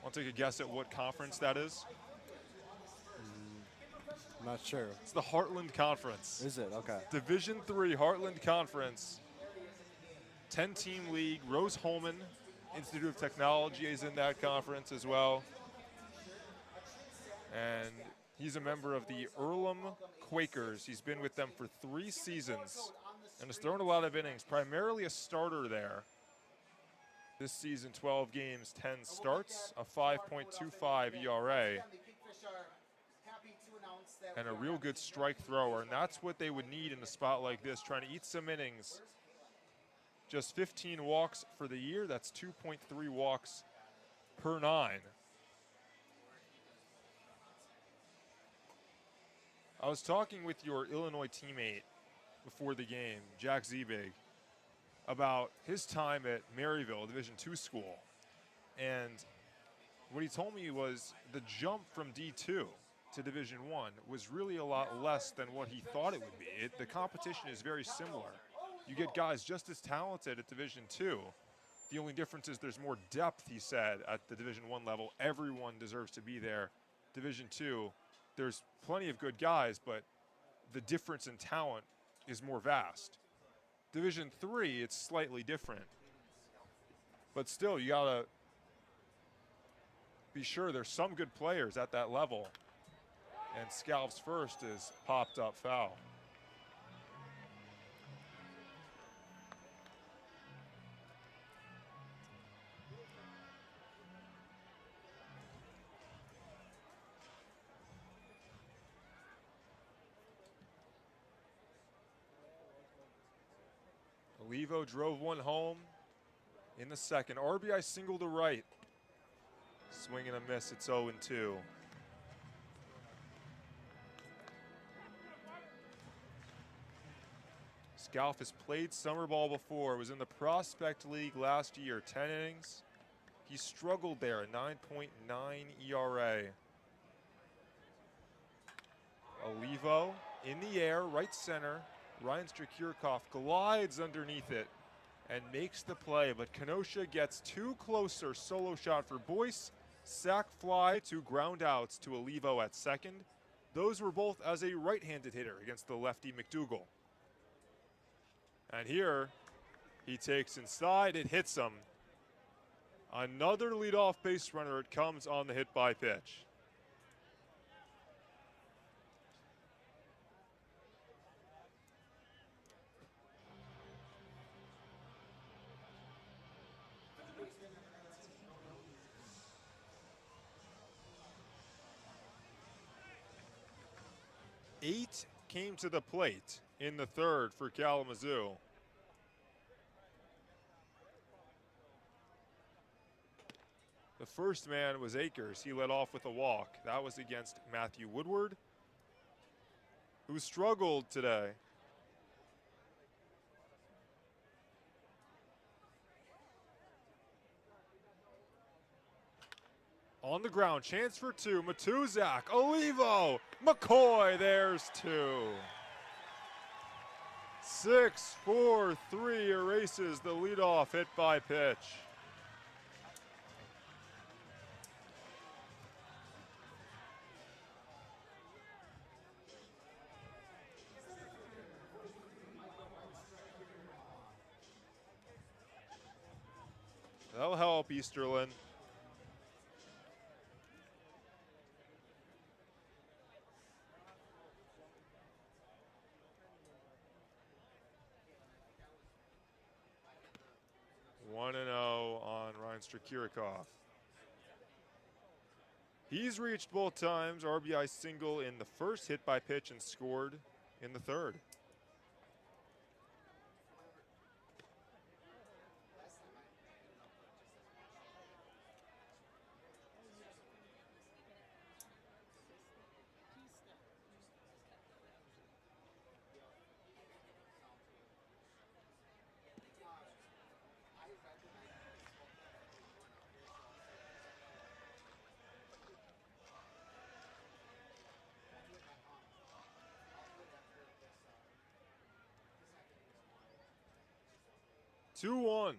Want to take a guess at what conference that is? I'm not sure. It's the Heartland Conference. Is it? Okay. Division III Heartland Conference. 10-team league. Rose Holman Institute of Technology is in that conference as well. And he's a member of the Earlham Quakers. He's been with them for 3 seasons and has thrown a lot of innings, primarily a starter there. This season, 12 games, 10 starts, a 5.25 ERA, and a real good strike thrower. And that's what they would need in a spot like this, trying to eat some innings. Just 15 walks for the year. That's 2.3 walks per 9. I was talking with your Illinois teammate before the game, Jack Zebig, about his time at Maryville, Division II school. And what he told me was the jump from D2 to Division I was really a lot less than what he thought it would be. The competition is very similar. You get guys just as talented at Division II. The only difference is there's more depth, he said, at the Division I level. Everyone deserves to be there. Division II, there's plenty of good guys, but the difference in talent is more vast. Division III, it's slightly different. But still, you gotta be sure there's some good players at that level. And Scalf's first is popped up foul. Levo drove one home in the second. RBI single to right. Swing and a miss. It's 0-2. Scalf has played summer ball before. Was in the Prospect League last year. 10 innings. He struggled there, a 9.9 ERA. Olivo in the air, right center. Ryan Strikurkov glides underneath it and makes the play, but Kenosha gets too closer. Solo shot for Boyce. Sac fly, 2 ground outs to Olivo at second. Those were both as a right-handed hitter against the lefty McDougal. And here, he takes inside, it hits him. Another leadoff base runner, it comes on the hit by pitch. Eight came to the plate in the third for Kalamazoo. The first man was Akers. He led off with a walk. That was against Matthew Woodward, who struggled today. On the ground, chance for 2. Matuzak, Olivo, McCoy, there's 2. 6-4-3 erases the leadoff hit by pitch. That'll help Easterlin. One and 0 on Ryan Strikurkov. He's reached both times. RBI single in the first, hit by pitch, and scored in the third. Two-one.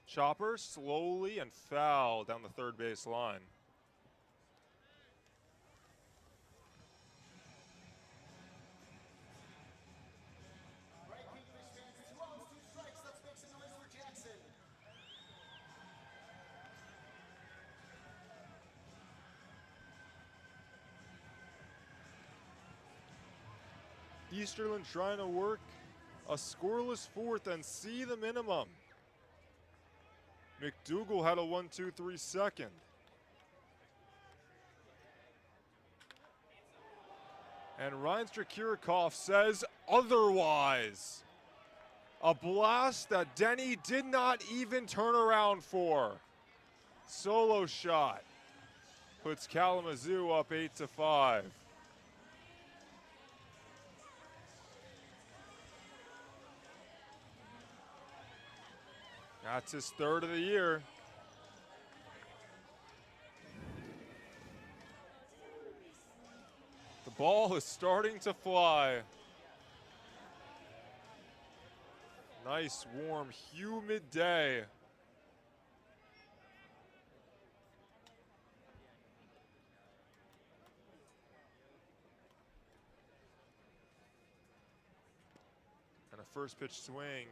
Chopper slowly and foul down the third base line. Right, Kingfish fans, 2 outs, 2 strikes. Let's make some noise for Jackson. Easterlin trying to work a scoreless fourth and see the minimum. McDougal had a 1-2-3 second. And Ryan Strikurkov says otherwise. A blast that Denny did not even turn around for. Solo shot puts Kalamazoo up 8-5. That's his third of the year. The ball is starting to fly. Nice, warm, humid day. And a first pitch swing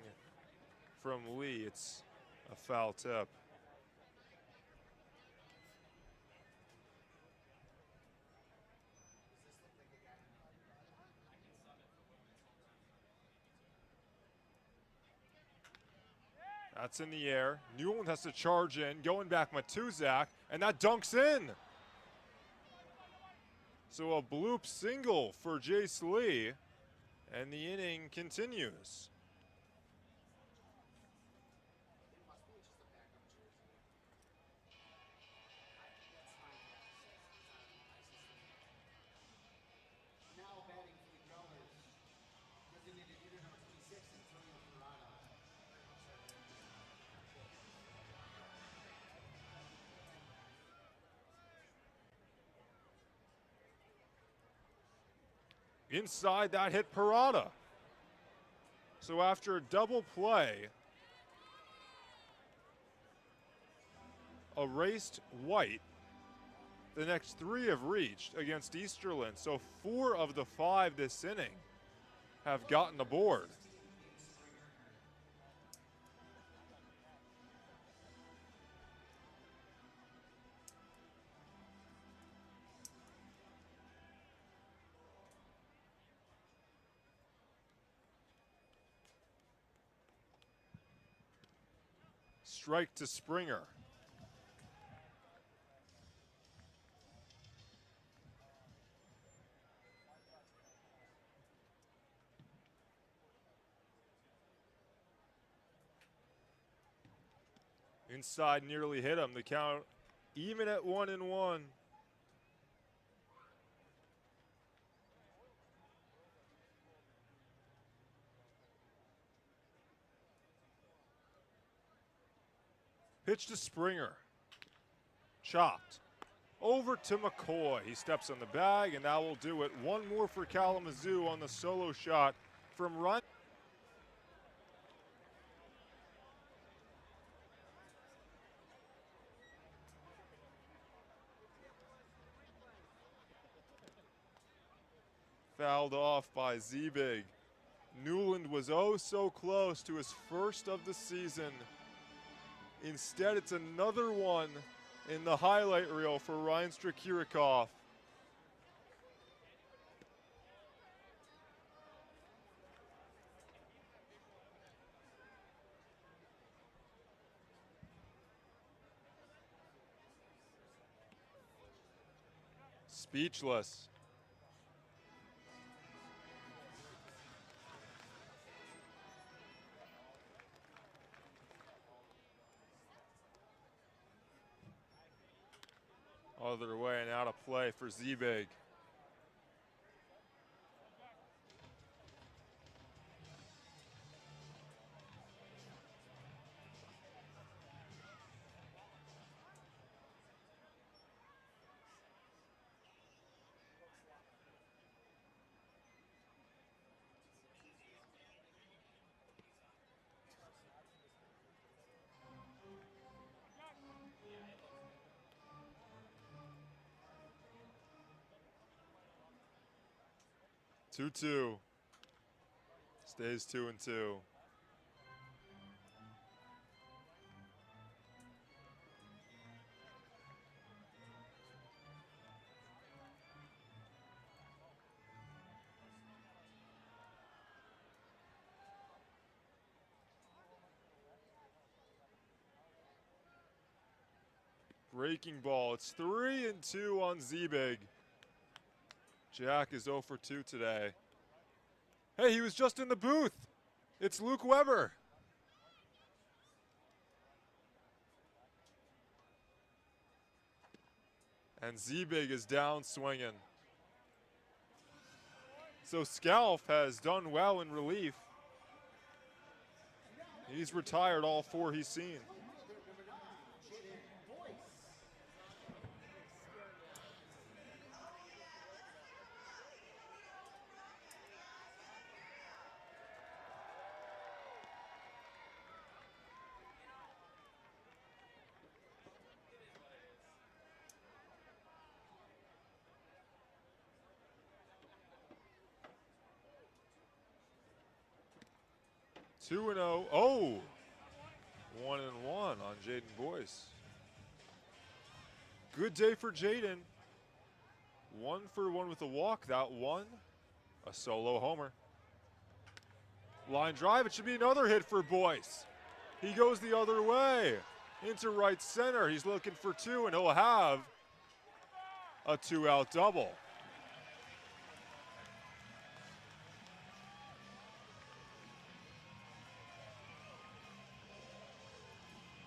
from Lee. It's a foul tip. That's in the air. Newland has to charge in, going back Matuzak, and that dunks in. So a bloop single for Jace Lee, and the inning continues. Inside that hit Parada. So after a double play, erased White, the next 3 have reached against Easterland. So 4 of the 5 this inning have gotten aboard. Strike to Springer. Inside nearly hit him. The count even at 1-1. Pitch to Springer. Chopped. Over to McCoy. He steps on the bag, and that will do it. One more for Kalamazoo on the solo shot from Ryan. Fouled off by Zebig. Newland was oh so close to his first of the season. Instead, it's another one in the highlight reel for Ryan Strakirikoff. Speechless. Other way and out of play for Zebig. Two. Stays 2-2. Breaking ball. It's 3-2 on Zebig. Jack is 0 for 2 today. Hey, he was just in the booth. It's Luke Weber. And Zebig is down swinging. So Scalf has done well in relief. He's retired all 4 he's seen. Two and 0. Oh, 1-1 on Jaden Boyce. Good day for Jaden. 1 for 1 with a walk. That one, a solo homer. Line drive. It should be another hit for Boyce. He goes the other way into right center. He's looking for 2, and he'll have a 2-out double.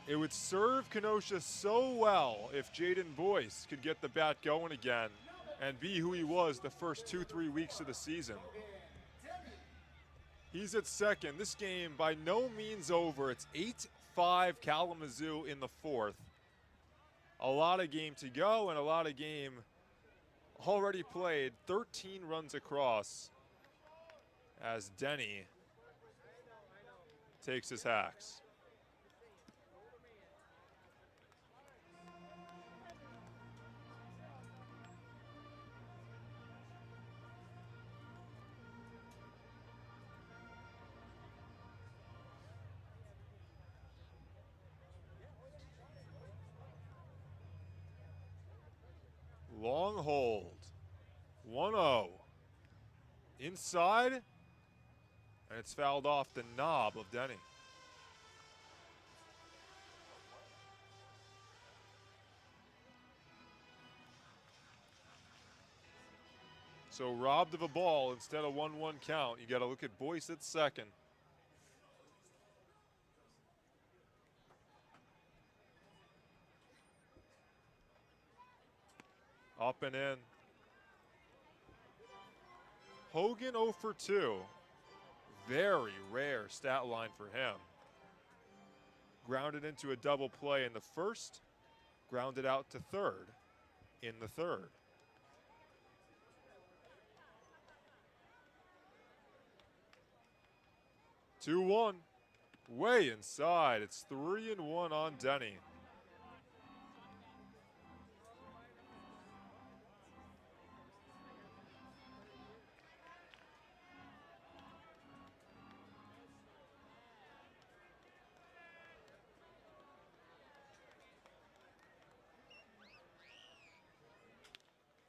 It would serve Kenosha so well if Jaden Boyce could get the bat going again and be who he was the first 2-3 weeks of the season. He's at second. This game by no means over. It's 8-5 Kalamazoo in the 4th. A lot of game to go and a lot of game already played. 13 runs across. as Denny takes his hacks. Long hold. 1-0. Inside. And it's fouled off the knob of Denny. So robbed of a ball instead of 1-1 count. You got to look at Boyce at second. Up and in. Hogan 0 for 2. Very rare stat line for him. Grounded into a double play in the first. Grounded out to third in the third. Two 1. Way inside. It's 3-1 on Denny.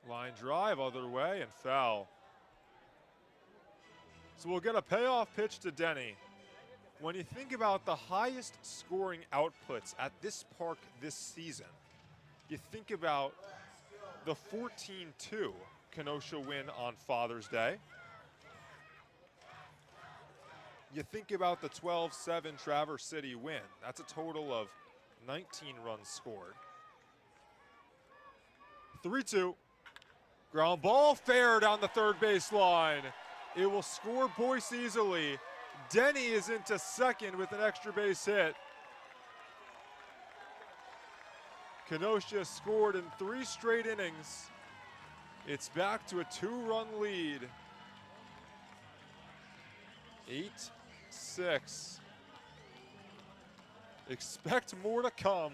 Line drive other way and foul. So we'll get a payoff pitch to Denny. When you think about the highest scoring outputs at this park this season, you think about the 14-2 Kenosha win on Father's Day. You think about the 12-7 Traverse City win. That's a total of 19 runs scored. 3-2. Ground ball fair down the third baseline. It will score Boyce easily. Denny is into second with an extra base hit. Kenosha scored in 3 straight innings. It's back to a 2-run lead. 8-6. Expect more to come.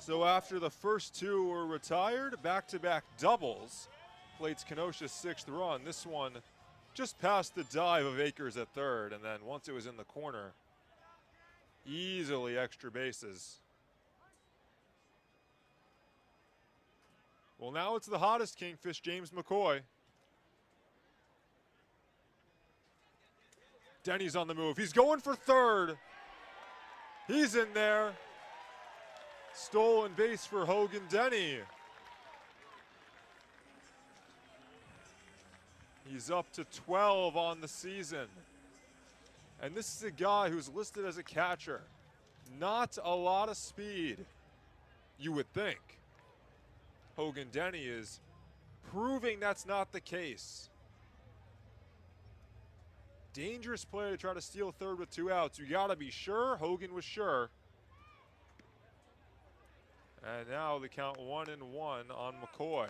So after the first 2 were retired, back-to-back doubles plates Kenosha's 6th run. This one just past the dive of Akers at third, and then once it was in the corner, easily extra bases. Well, now it's the hottest Kingfish, James McCoy. Denny's on the move. He's going for third. He's in there. Stolen base for Hogan Denny. He's up to 12 on the season. And this is a guy who's listed as a catcher. Not a lot of speed, you would think. Hogan Denny is proving that's not the case. Dangerous play to try to steal third with 2 outs. You gotta be sure. Hogan was sure. And now the count 1-1 on McCoy.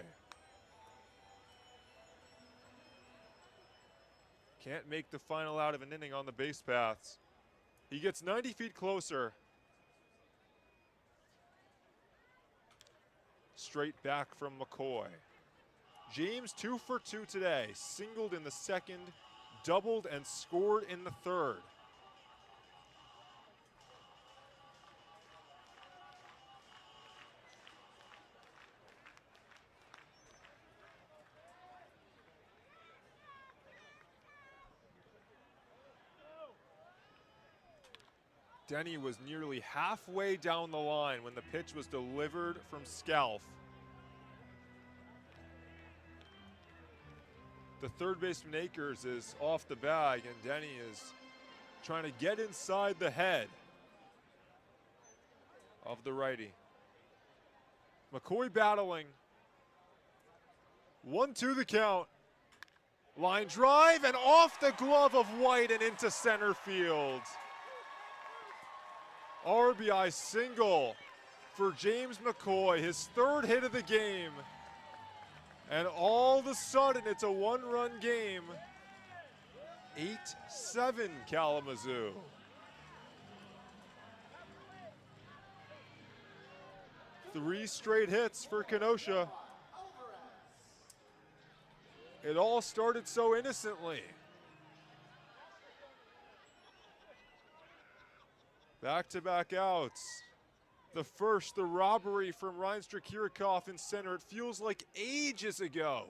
Can't make the final out of an inning on the base paths. He gets 90 feet closer. Straight back from McCoy. James 2 for 2 today. Singled in the second, doubled and scored in the third. Denny was nearly halfway down the line when the pitch was delivered from Scalf. The third baseman Akers is off the bag, and Denny is trying to get inside the head of the righty. McCoy battling. 1-2 the count. Line drive and off the glove of White and into center field. RBI single for James McCoy, his third hit of the game. And all of a sudden, it's a one-run game. 8-7 Kalamazoo. Three straight hits for Kenosha. It all started so innocently. Back-to-back outs. The first, the robbery from Reinstra Kirikoff in center. It feels like ages ago.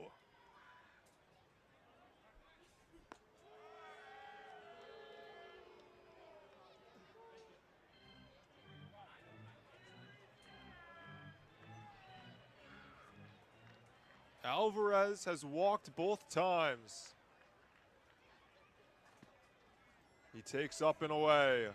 Alvarez has walked both times. He takes up and away.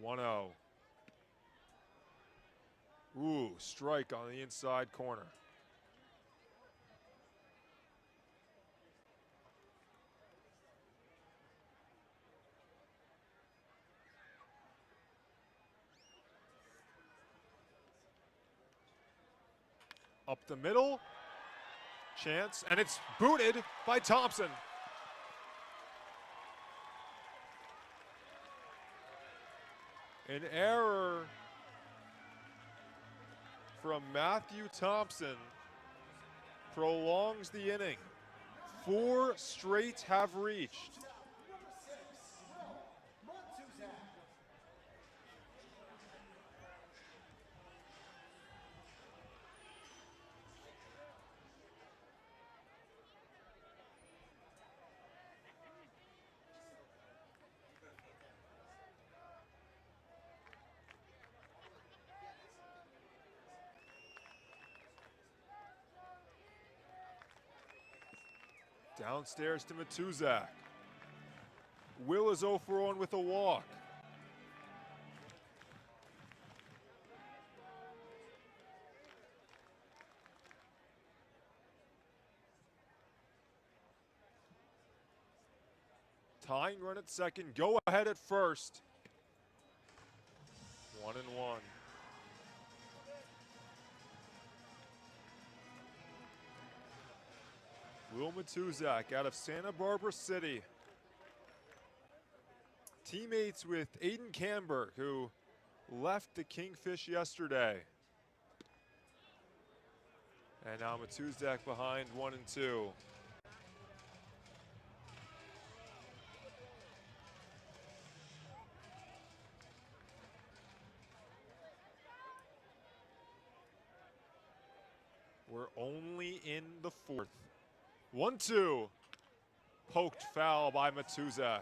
One zero. Ooh, strike on the inside corner. Up the middle. Chance, and it's booted by Thompson. An error from Matthew Thompson prolongs the inning. 4 straight have reached. Downstairs to Matuzak. Will is 0 for 1 with a walk. Tying run at second, go ahead at first. 1-1. Will Matuzak out of Santa Barbara City. Teammates with Aiden Camberg, who left the Kingfish yesterday. And now Matuzak behind 1-2. We're only in the 4th. 1-2. Poked foul by Matuzak.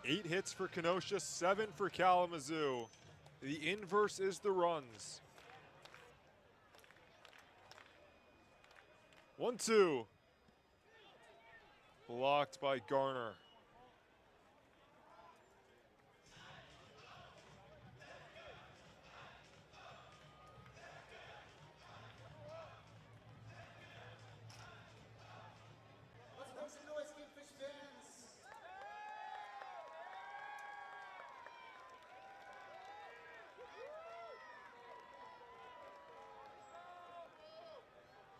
Eight hits for Kenosha, 7 for Kalamazoo. The inverse is the runs. 1-2. Blocked by Garner. Let's make some noise, Kingfish fans.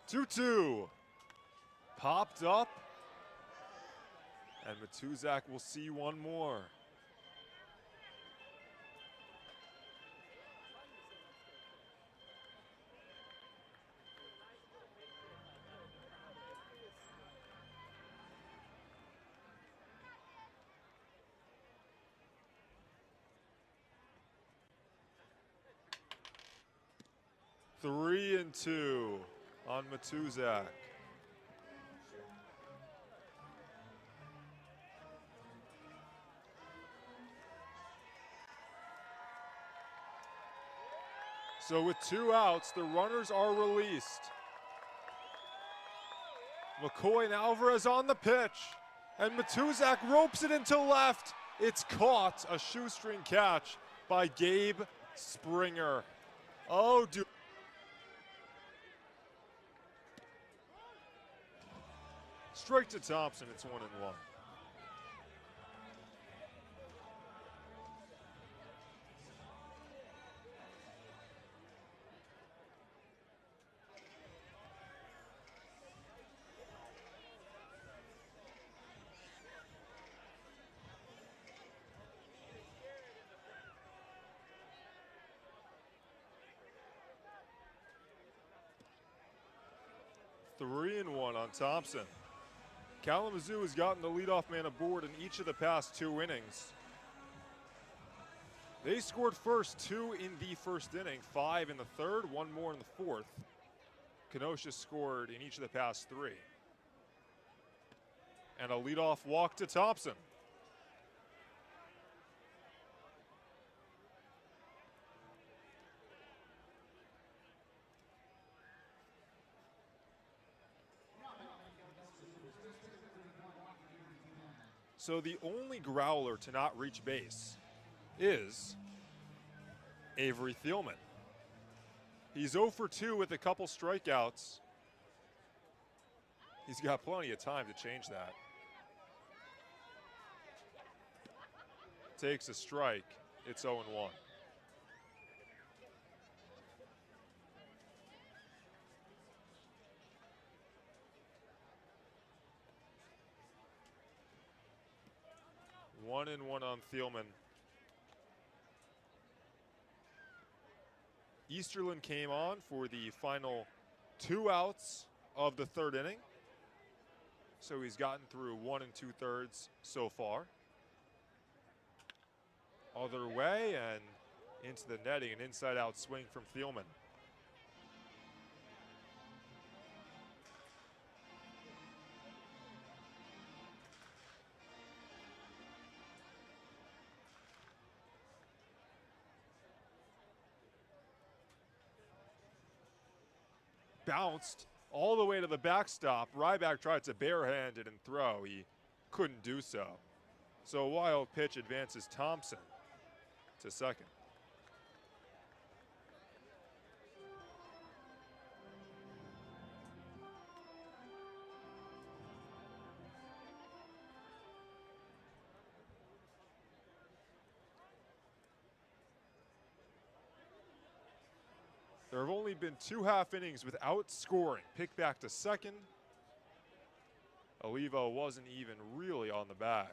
Two-two. Popped up. And Matuzak will see one more. Three and two on Matuzak. So with 2 outs, the runners are released. McCoy and Alvarez on the pitch. And Matuzak ropes it into left. It's caught, a shoestring catch by Gabe Springer. Oh, dude. Straight to Thompson, it's 1-1. Three and one on Thompson. Kalamazoo has gotten the leadoff man aboard in each of the past 2 innings. They scored first, 2 in the first inning, 5 in the third, 1 more in the fourth. Kenosha scored in each of the past 3. And a leadoff walk to Thompson. So the only Growler to not reach base is Avery Thielman. He's 0 for 2 with a couple strikeouts. He's got plenty of time to change that. Takes a strike. It's 0-1. One and one on Thielman. Easterlin came on for the final 2 outs of the third inning. So he's gotten through 1 2/3 so far. Other way and into the netting, an inside-out swing from Thielman. Bounced all the way to the backstop. Ryback tried to barehand it and throw. He couldn't do so. So a wild pitch advances Thompson to second. There have only been 2 half innings without scoring. Pick back to second. Olivo wasn't even really on the bag.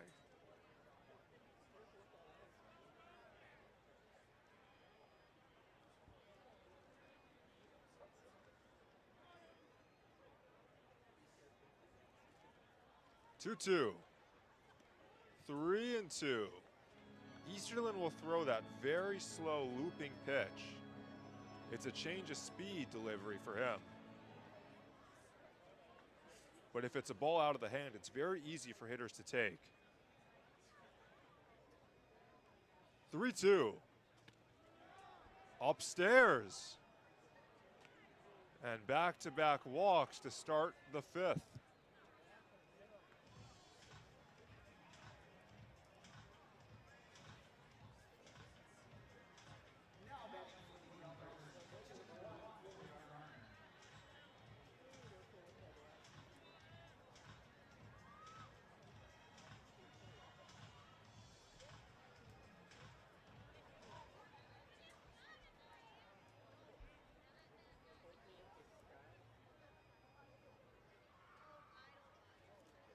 Two-two. 3-2. Easterlin will throw that very slow looping pitch. It's a change of speed delivery for him. But if it's a ball out of the hand, it's very easy for hitters to take. 3-2. Upstairs. And back-to-back walks to start the 5th.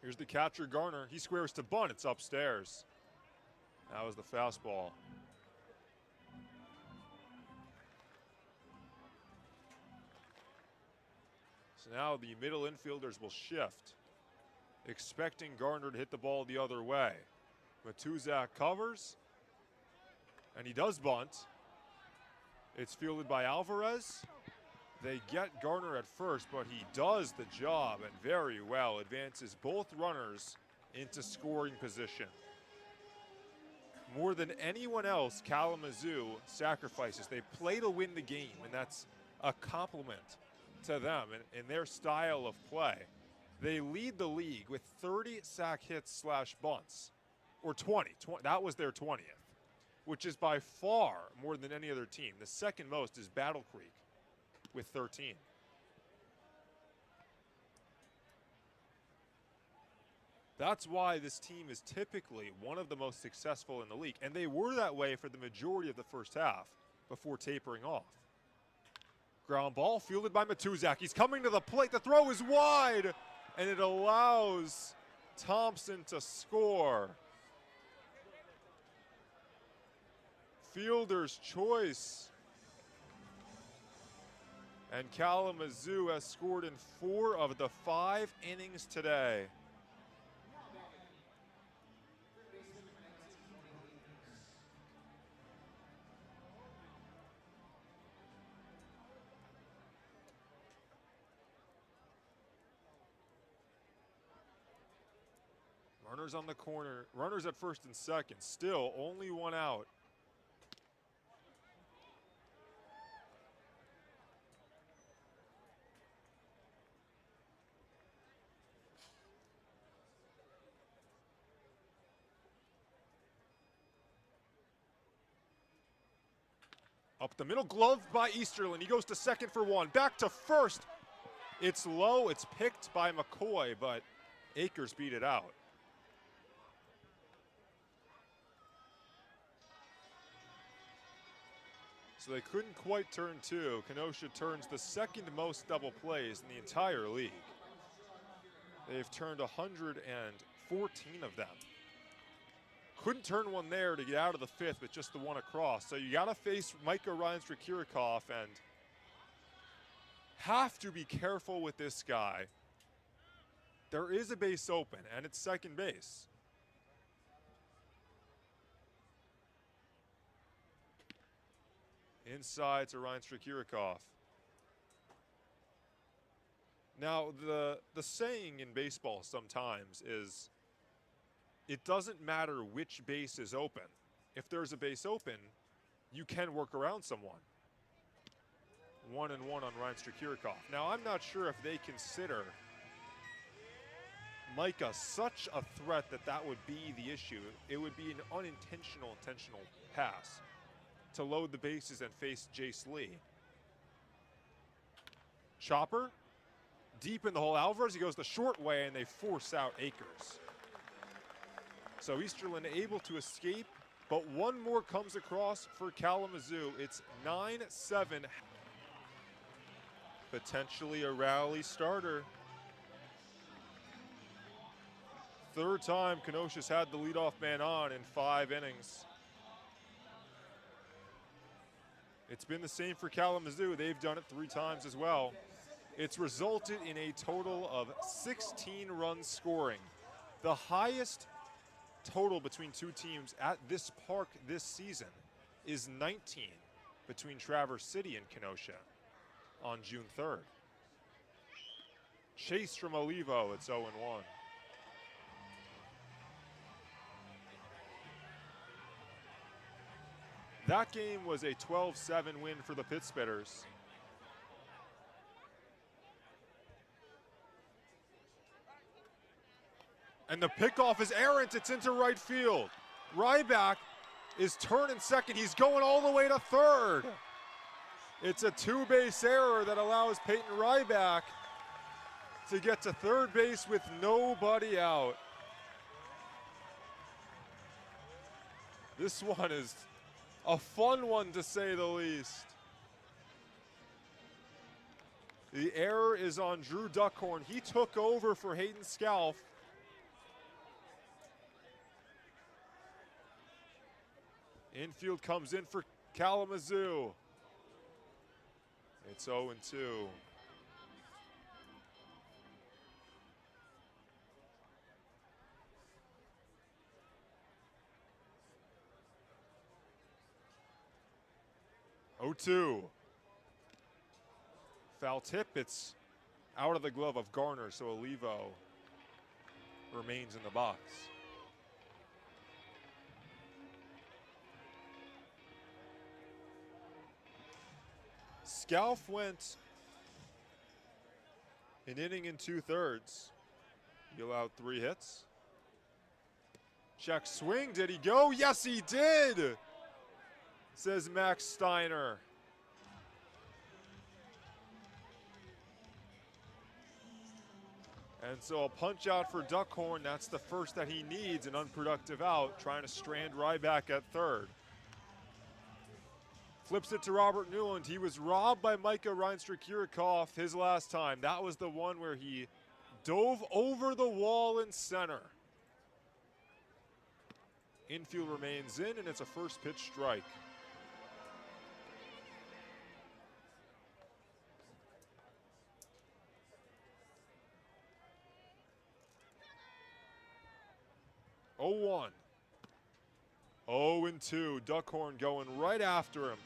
Here's the catcher, Garner. He squares to bunt. It's upstairs. That was the fastball. So now the middle infielders will shift, expecting Garner to hit the ball the other way. Matuzak covers, and he does bunt. It's fielded by Alvarez. They get Garner at first, but he does the job and very well. Advances both runners into scoring position. More than anyone else, Kalamazoo sacrifices. They play to win the game, and that's a compliment to them and their style of play. They lead the league with 30 sack hits slash bunts, or 20. That was their 20th, which is by far more than any other team. The second most is Battle Creek with 13. That's why this team is typically one of the most successful in the league, and they were that way for the majority of the first half before tapering off. Ground ball fielded by Matuzak. He's coming to the plate. The throw is wide, and it allows Thompson to score. Fielder's choice. And Kalamazoo has scored in 4 of the 5 innings today. Runners on the corner, runners at first and second, still only 1 out. Up the middle, gloved by Easterlin. He goes to second for 1. Back to first. It's low, it's picked by McCoy, but Akers beat it out. So they couldn't quite turn 2. Kenosha turns the second most double plays in the entire league. They've turned 114 of them. Couldn't turn one there to get out of the 5th with just the 1 across. So you got to face Micah Reinstra-Kirikoff and have to be careful with this guy. There is a base open, and it's second base. Inside to Reinstra-Kirikoff. Now, the saying in baseball sometimes is, it doesn't matter which base is open. If there's a base open, you can work around someone. 1-1 on Reinstra-Kirikoff. Now, I'm not sure if they consider Micah such a threat that that would be the issue. It would be an intentional pass to load the bases and face Jace Lee. Chopper, deep in the hole. Alvarez, he goes the short way, and they force out Akers. So Easterlin able to escape, but 1 more comes across for Kalamazoo. It's 9-7. Potentially a rally starter. 3rd time Kenosha's had the leadoff man on in 5 innings. It's been the same for Kalamazoo. They've done it 3 times as well. It's resulted in a total of 16 runs scoring. The highest total between 2 teams at this park this season is 19 between Traverse City and Kenosha on June 3rd. Chase from Olivo, it's 0-1. That game was a 12-7 win for the Pittsbitters. And the pickoff is errant. It's into right field. Ryback is turning second. He's going all the way to 3rd. It's a 2-base error that allows Peyton Ryback to get to 3rd base with nobody out. This one is a fun one, to say the least. The error is on Drew Duckhorn. He took over for Hayden Scalf. Infield comes in for Kalamazoo. It's 0-2. Foul tip, it's out of the glove of Garner, so Olivo remains in the box. Scalf went an inning and 2/3. He allowed 3 hits. Check swing, did he go? Yes, he did, says Max Steiner. And so a punch out for Duckhorn. That's the first that he needs, an unproductive out, trying to strand Ryback at third. Flips it to Robert Newland. He was robbed by Micah Reinstrick-Urikoff his last time. That was the one where he dove over the wall in center. Infield remains in, and it's a first pitch strike. Oh, 1. 0-2. Duckhorn going right after him.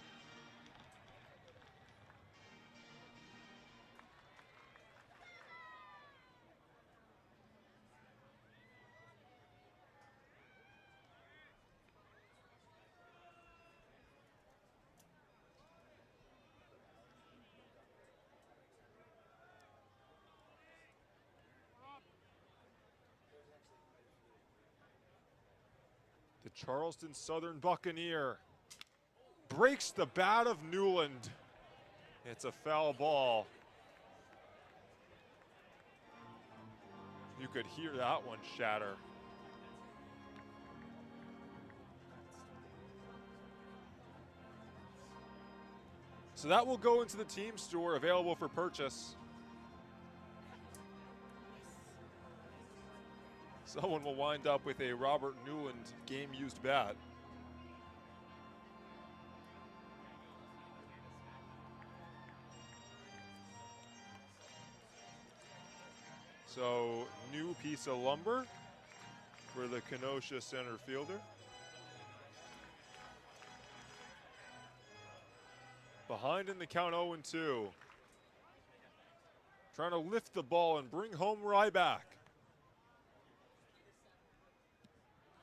The Charleston Southern Buccaneer breaks the bat of Newland. It's a foul ball. You could hear that one shatter. So that will go into the team store, available for purchase. Someone will wind up with a Robert Newland game-used bat. So, new piece of lumber for the Kenosha center fielder. Behind in the count, 0-2. Trying to lift the ball and bring home Ryback.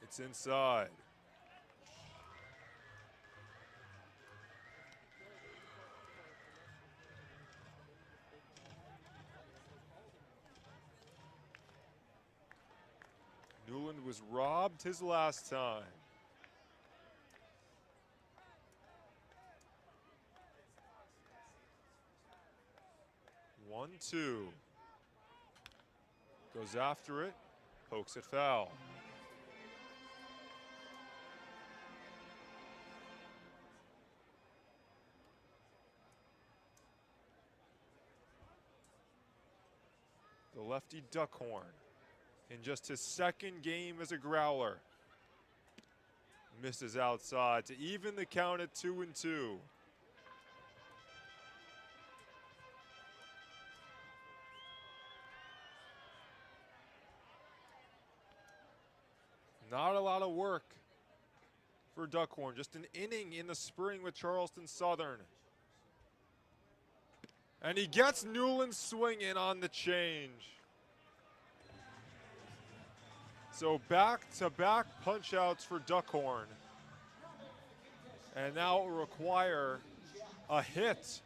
It's inside. Newland was robbed his last time. One, two. Goes after it, pokes it foul. The lefty Duckhorn, in just his second game as a Growler, misses outside to even the count at 2-2. Not a lot of work for Duckhorn, just an inning in the spring with Charleston Southern. And he gets Newland swinging on the change. So back-to-back punch-outs for Duckhorn. And now it will require a hit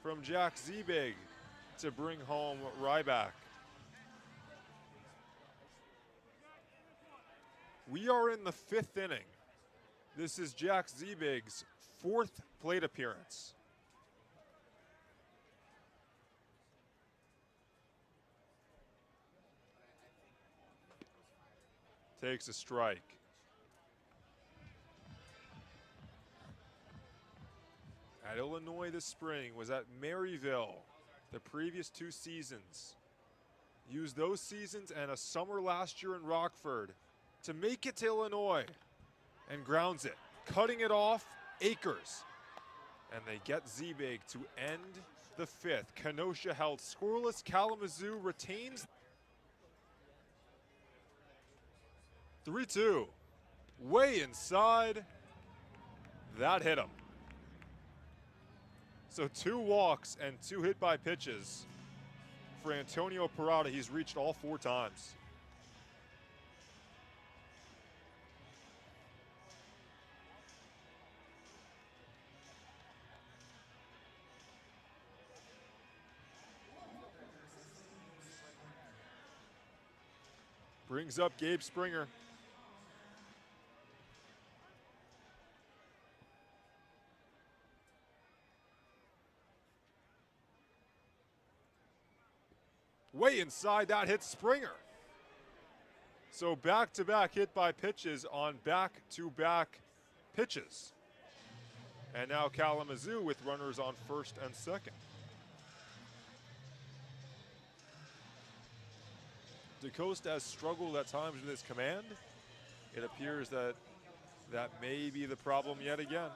from Jack Ziebig to bring home Ryback. We are in the 5th inning. This is Jack Ziebig's 4th plate appearance. Takes a strike. At Illinois this spring, was at Maryville the previous 2 seasons. Used those seasons and a summer last year in Rockford to make it to Illinois, and grounds it, cutting it off, Akers. And they get Ziebig to end the 5th. Kenosha held scoreless. Kalamazoo retains. 3-2, way inside. That hit him. So 2 walks and 2 hit by pitches for Antonio Parada. He's reached all 4 times. Brings up Gabe Springer. Way inside, that hits Springer. So back-to-back hit by pitches on back-to-back pitches. And now Kalamazoo with runners on first and second. DeCosta has struggled at times with his command. It appears that that may be the problem yet again.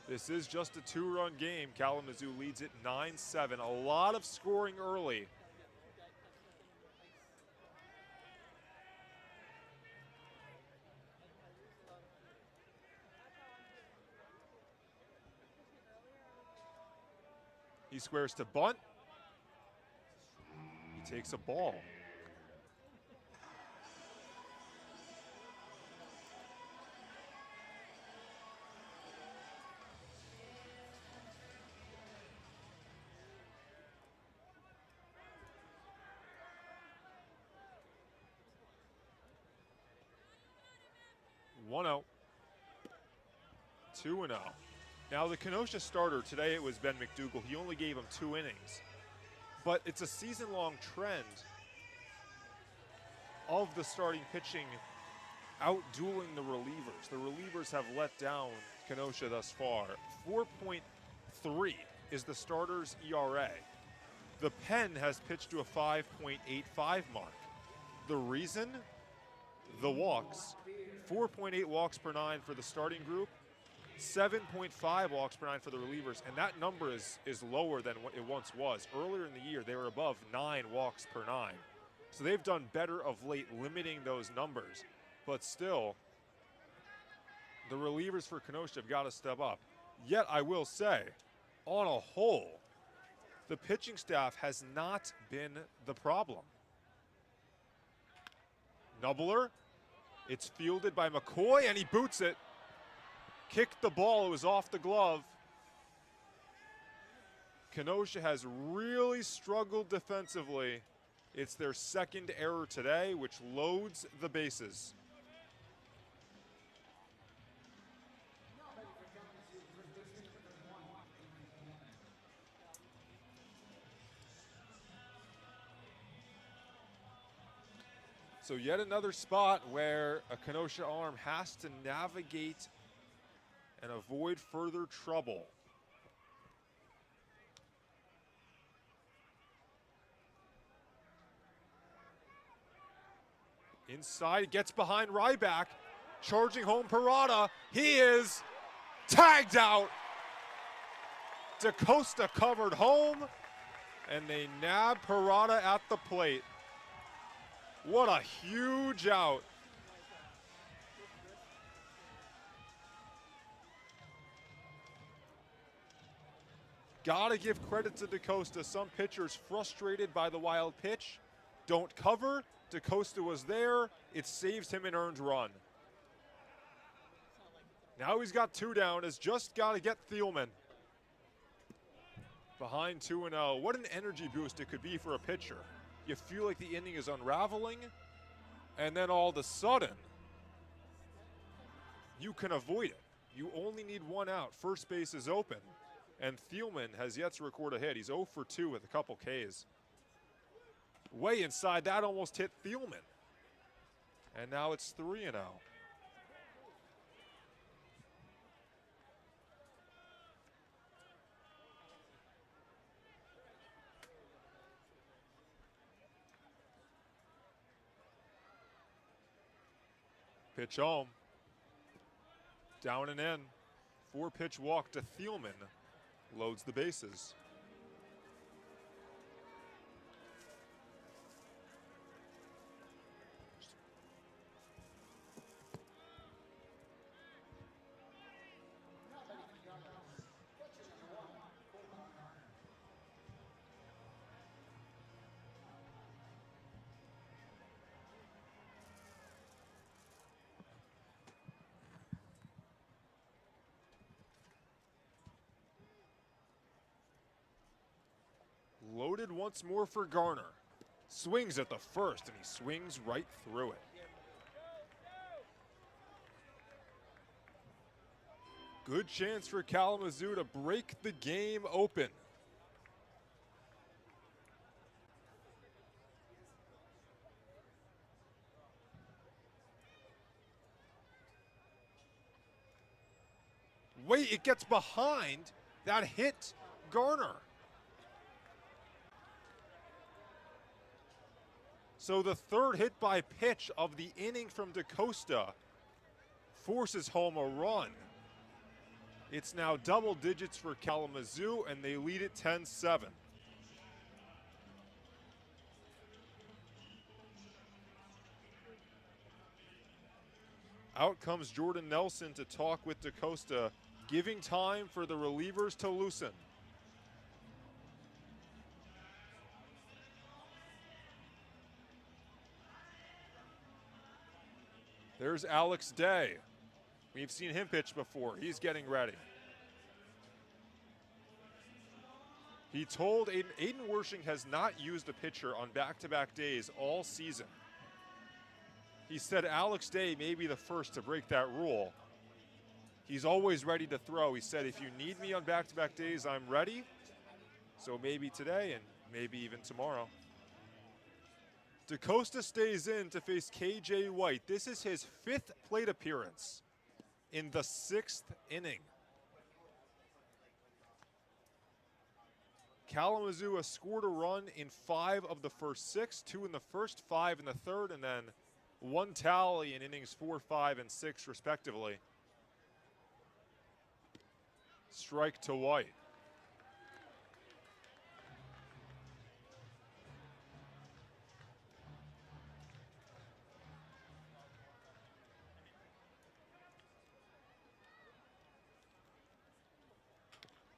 This is just a two-run game. Kalamazoo leads it 9-7. A lot of scoring early. He squares to bunt. He takes a ball. One out. 2-0. Now the Kenosha starter, today it was Ben McDougal. He only gave him 2 innings. But it's a season-long trend of the starting pitching outdueling the relievers. The relievers have let down Kenosha thus far. 4.3 is the starter's ERA. The Pen has pitched to a 5.85 mark. The reason? The walks. 4.8 walks per 9 for the starting group. 7.5 walks per 9 for the relievers, and that number is lower than what it once was. Earlier in the year, they were above 9 walks per 9. So they've done better of late limiting those numbers. But still, the relievers for Kenosha have got to step up. Yet, I will say, on a whole, the pitching staff has not been the problem. Nubler, it's fielded by McCoy, and he boots it. Kicked the ball, it was off the glove. Kenosha has really struggled defensively. It's their second error today, which loads the bases. So yet another spot where a Kenosha arm has to navigate and avoid further trouble. Inside, gets behind Ryback, charging home Parada. He is tagged out. DeCosta covered home, and they nab Parada at the plate. What a huge out. Gotta give credit to DeCosta. Some pitchers frustrated by the wild pitch don't cover. DeCosta was there. It saves him an earned run. Now he's got 2 down. Has just got to get Thielman. Behind 2-0. What an energy boost it could be for a pitcher. You feel like the inning is unraveling, and then all of a sudden, you can avoid it. You only need 1 out. First base is open. And Thielman has yet to record a hit. He's 0 for 2 with a couple Ks. Way inside, that almost hit Thielman. And now it's 3-0. Pitch home. Down and in. 4-pitch walk to Thielman. Loads the bases. loaded once more for Garner. Swings at the first, and he swings right through it. Good chance for Kalamazoo to break the game open. Wait, it gets behind. That hit Garner. So the third hit by pitch of the inning from DaCosta forces home a run. It's now double digits for Kalamazoo, and they lead it 10-7. Out comes Jordan Nelson to talk with DaCosta, giving time for the relievers to loosen. There's Alex Day. We've seen him pitch before. He's getting ready. He told Aiden Wershing has not used a pitcher on back-to-back days all season. He said Alex Day may be the first to break that rule. He's always ready to throw. He said, if you need me on back-to-back days, I'm ready. So maybe today and maybe even tomorrow. DaCosta stays in to face KJ White. This is his 5th plate appearance in the 6th inning. Kalamazoo has scored a run in 5 of the first 6, 2 in the first, 5 in the third, and then 1 tally in innings 4, 5, and 6, respectively. Strike to White.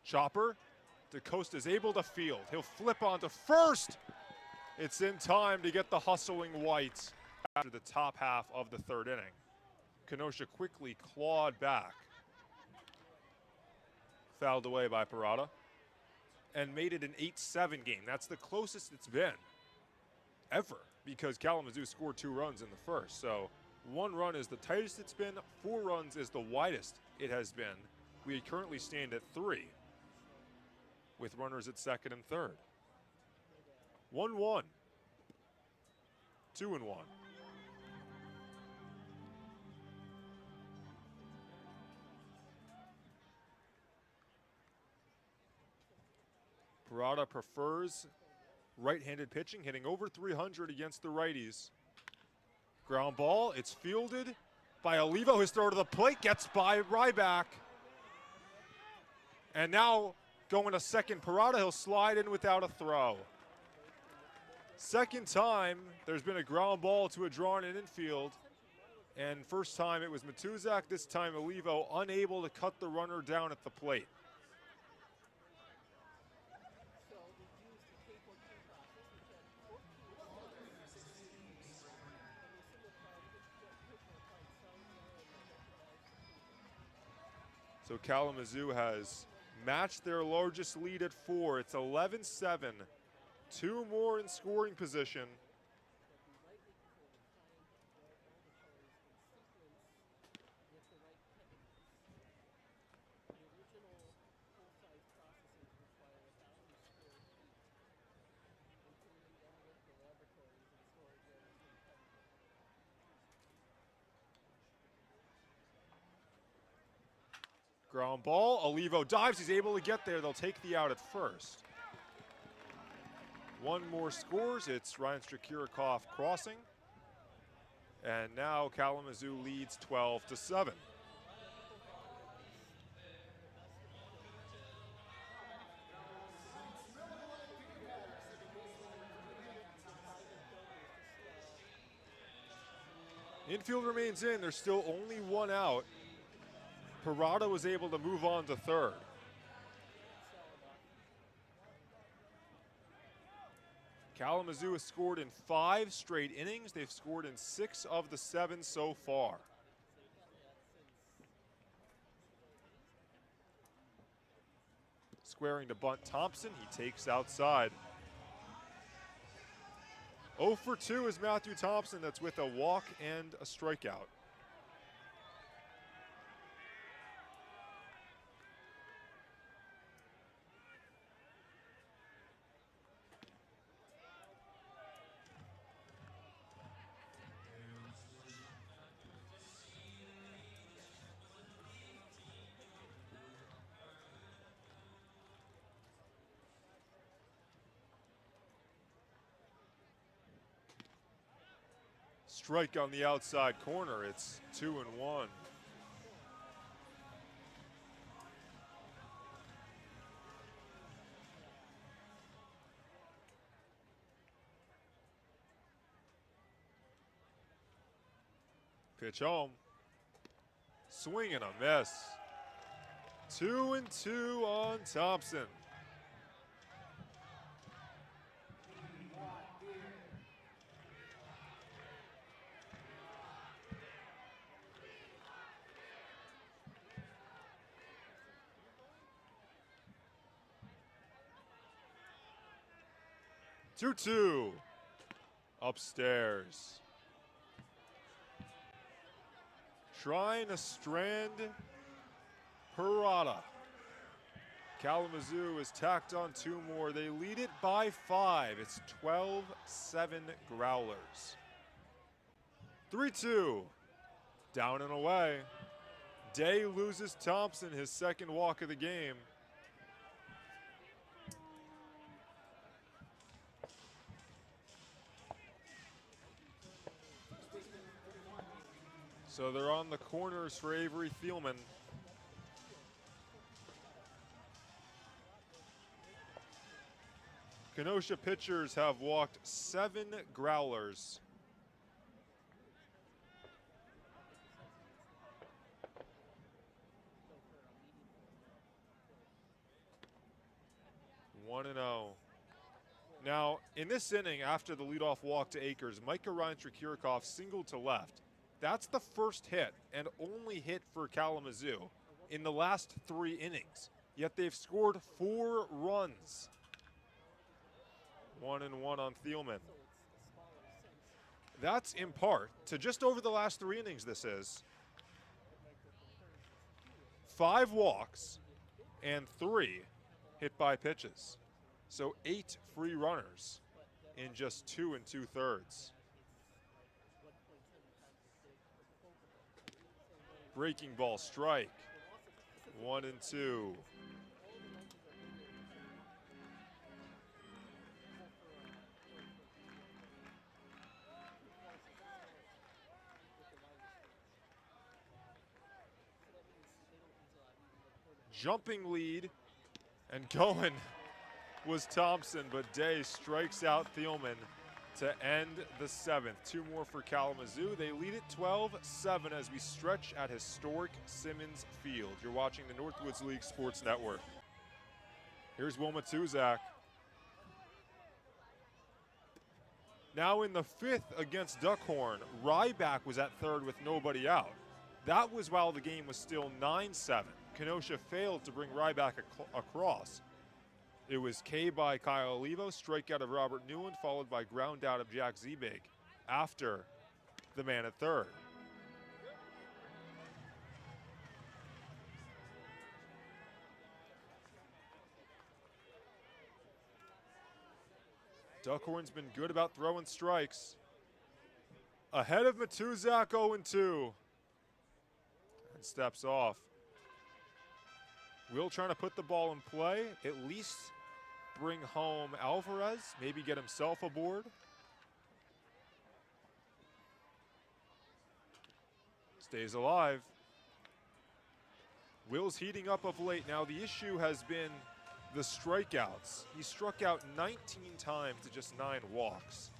Chopper. DaCosta is able to field. He'll flip onto first. It's in time to get the hustling Whites after the top half of the 3rd inning. Kenosha quickly clawed back. Fouled away by Parada. And made it an 8-7 game. That's the closest it's been ever, because Kalamazoo scored 2 runs in the first. So 1 run is the tightest it's been. 4 runs is the widest it has been. We currently stand at 3. With runners at 2nd and 3rd. 1-1. 2-1. Parada prefers right-handed pitching, hitting over 300 against the righties. Ground ball, it's fielded by Olivo. His throw to the plate gets by Ryback. And now going to second, Parada, he'll slide in without a throw. Second time, there's been a ground ball to a drawn-in infield. And first time it was Matuzak, this time Olivo unable to cut the runner down at the plate. So Kalamazoo has matched their largest lead at 4. It's 11-7. 2 more in scoring position. Ground ball, Olivo dives, he's able to get there. They'll take the out at first. 1 more scores, it's Ryan Strakirikoff crossing. And now Kalamazoo leads 12-7. Infield remains in, there's still only 1 out. Parada was able to move on to 3rd. Kalamazoo has scored in 5 straight innings. They've scored in 6 of the 7 so far. Squaring to bunt Thompson, he takes outside. 0 for 2 is Matthew Thompson. That's with a walk and a strikeout. Strike on the outside corner. It's 2-1. Pitch home. Swing and a miss. 2-2 on Thompson. Two upstairs. Trying to strand Parada. Kalamazoo has tacked on 2 more. They lead it by 5. It's 12-7 Growlers. 3-2. Down and away. Day loses Thompson, his second walk of the game. So they're on the corners for Avery Thielman. Kenosha pitchers have walked 7 Growlers. One and 0. Now, in this inning, after the leadoff walk to Akers, Micah Ryan-Trikirikov singled to left. That's the first hit and only hit for Kalamazoo in the last 3 innings. Yet they've scored 4 runs. 1-1 on Thielman. That's in part to just over the last 3 innings this is. 5 walks and 3 hit by pitches. So 8 free runners in just 2 2/3. Breaking ball strike. 1-2. Jumping lead and going was Thompson, but Day strikes out Thielman to end the 7th. 2 more for Kalamazoo. They lead it 12-7 as we stretch at historic Simmons Field. You're watching the Northwoods League Sports Network. Here's Will Matuzak. Now in the 5th against Duckhorn, Ryback was at third with nobody out. That was while the game was still 9-7. Kenosha failed to bring Ryback across. It was K by Kyle Olivo, strikeout of Robert Newland, followed by ground out of Jack Zebig after the man at third. Duckhorn's been good about throwing strikes. Ahead of Matuzak, 0-2. And steps off. Will trying to put the ball in play, at least bring home Alvarez, maybe get himself aboard. Stays alive. Will's heating up of late. Now the issue has been the strikeouts. He struck out 19 times to just 9 walks.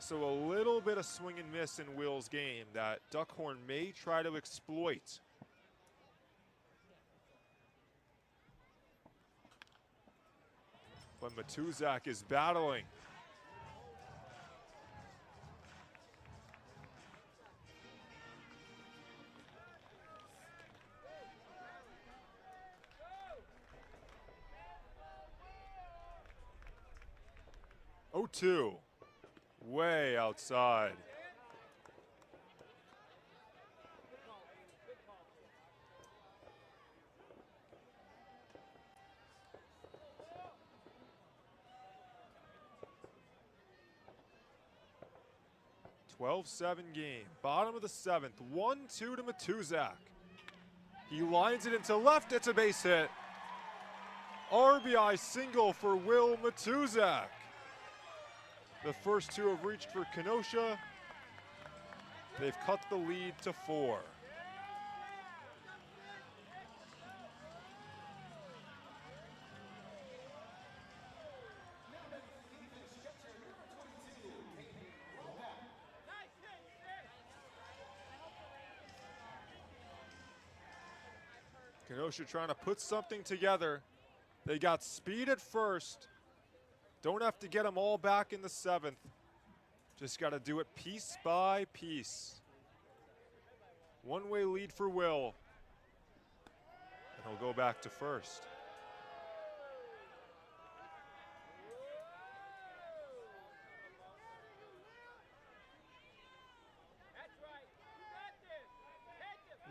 So a little bit of swing and miss in Will's game that Duckhorn may try to exploit. But Matuzak is battling. Oh, 2. Way outside. (12-7) game. Bottom of the 7th. 1-2 to Matuzak. He lines it into left. It's a base hit. RBI single for Will Matuzak. The first two have reached for Kenosha. They've cut the lead to 4. Kenosha trying to put something together. They got speed at first. Don't have to get them all back in the 7th. Just got to do it piece by piece. One-way lead for Will. And he'll go back to first.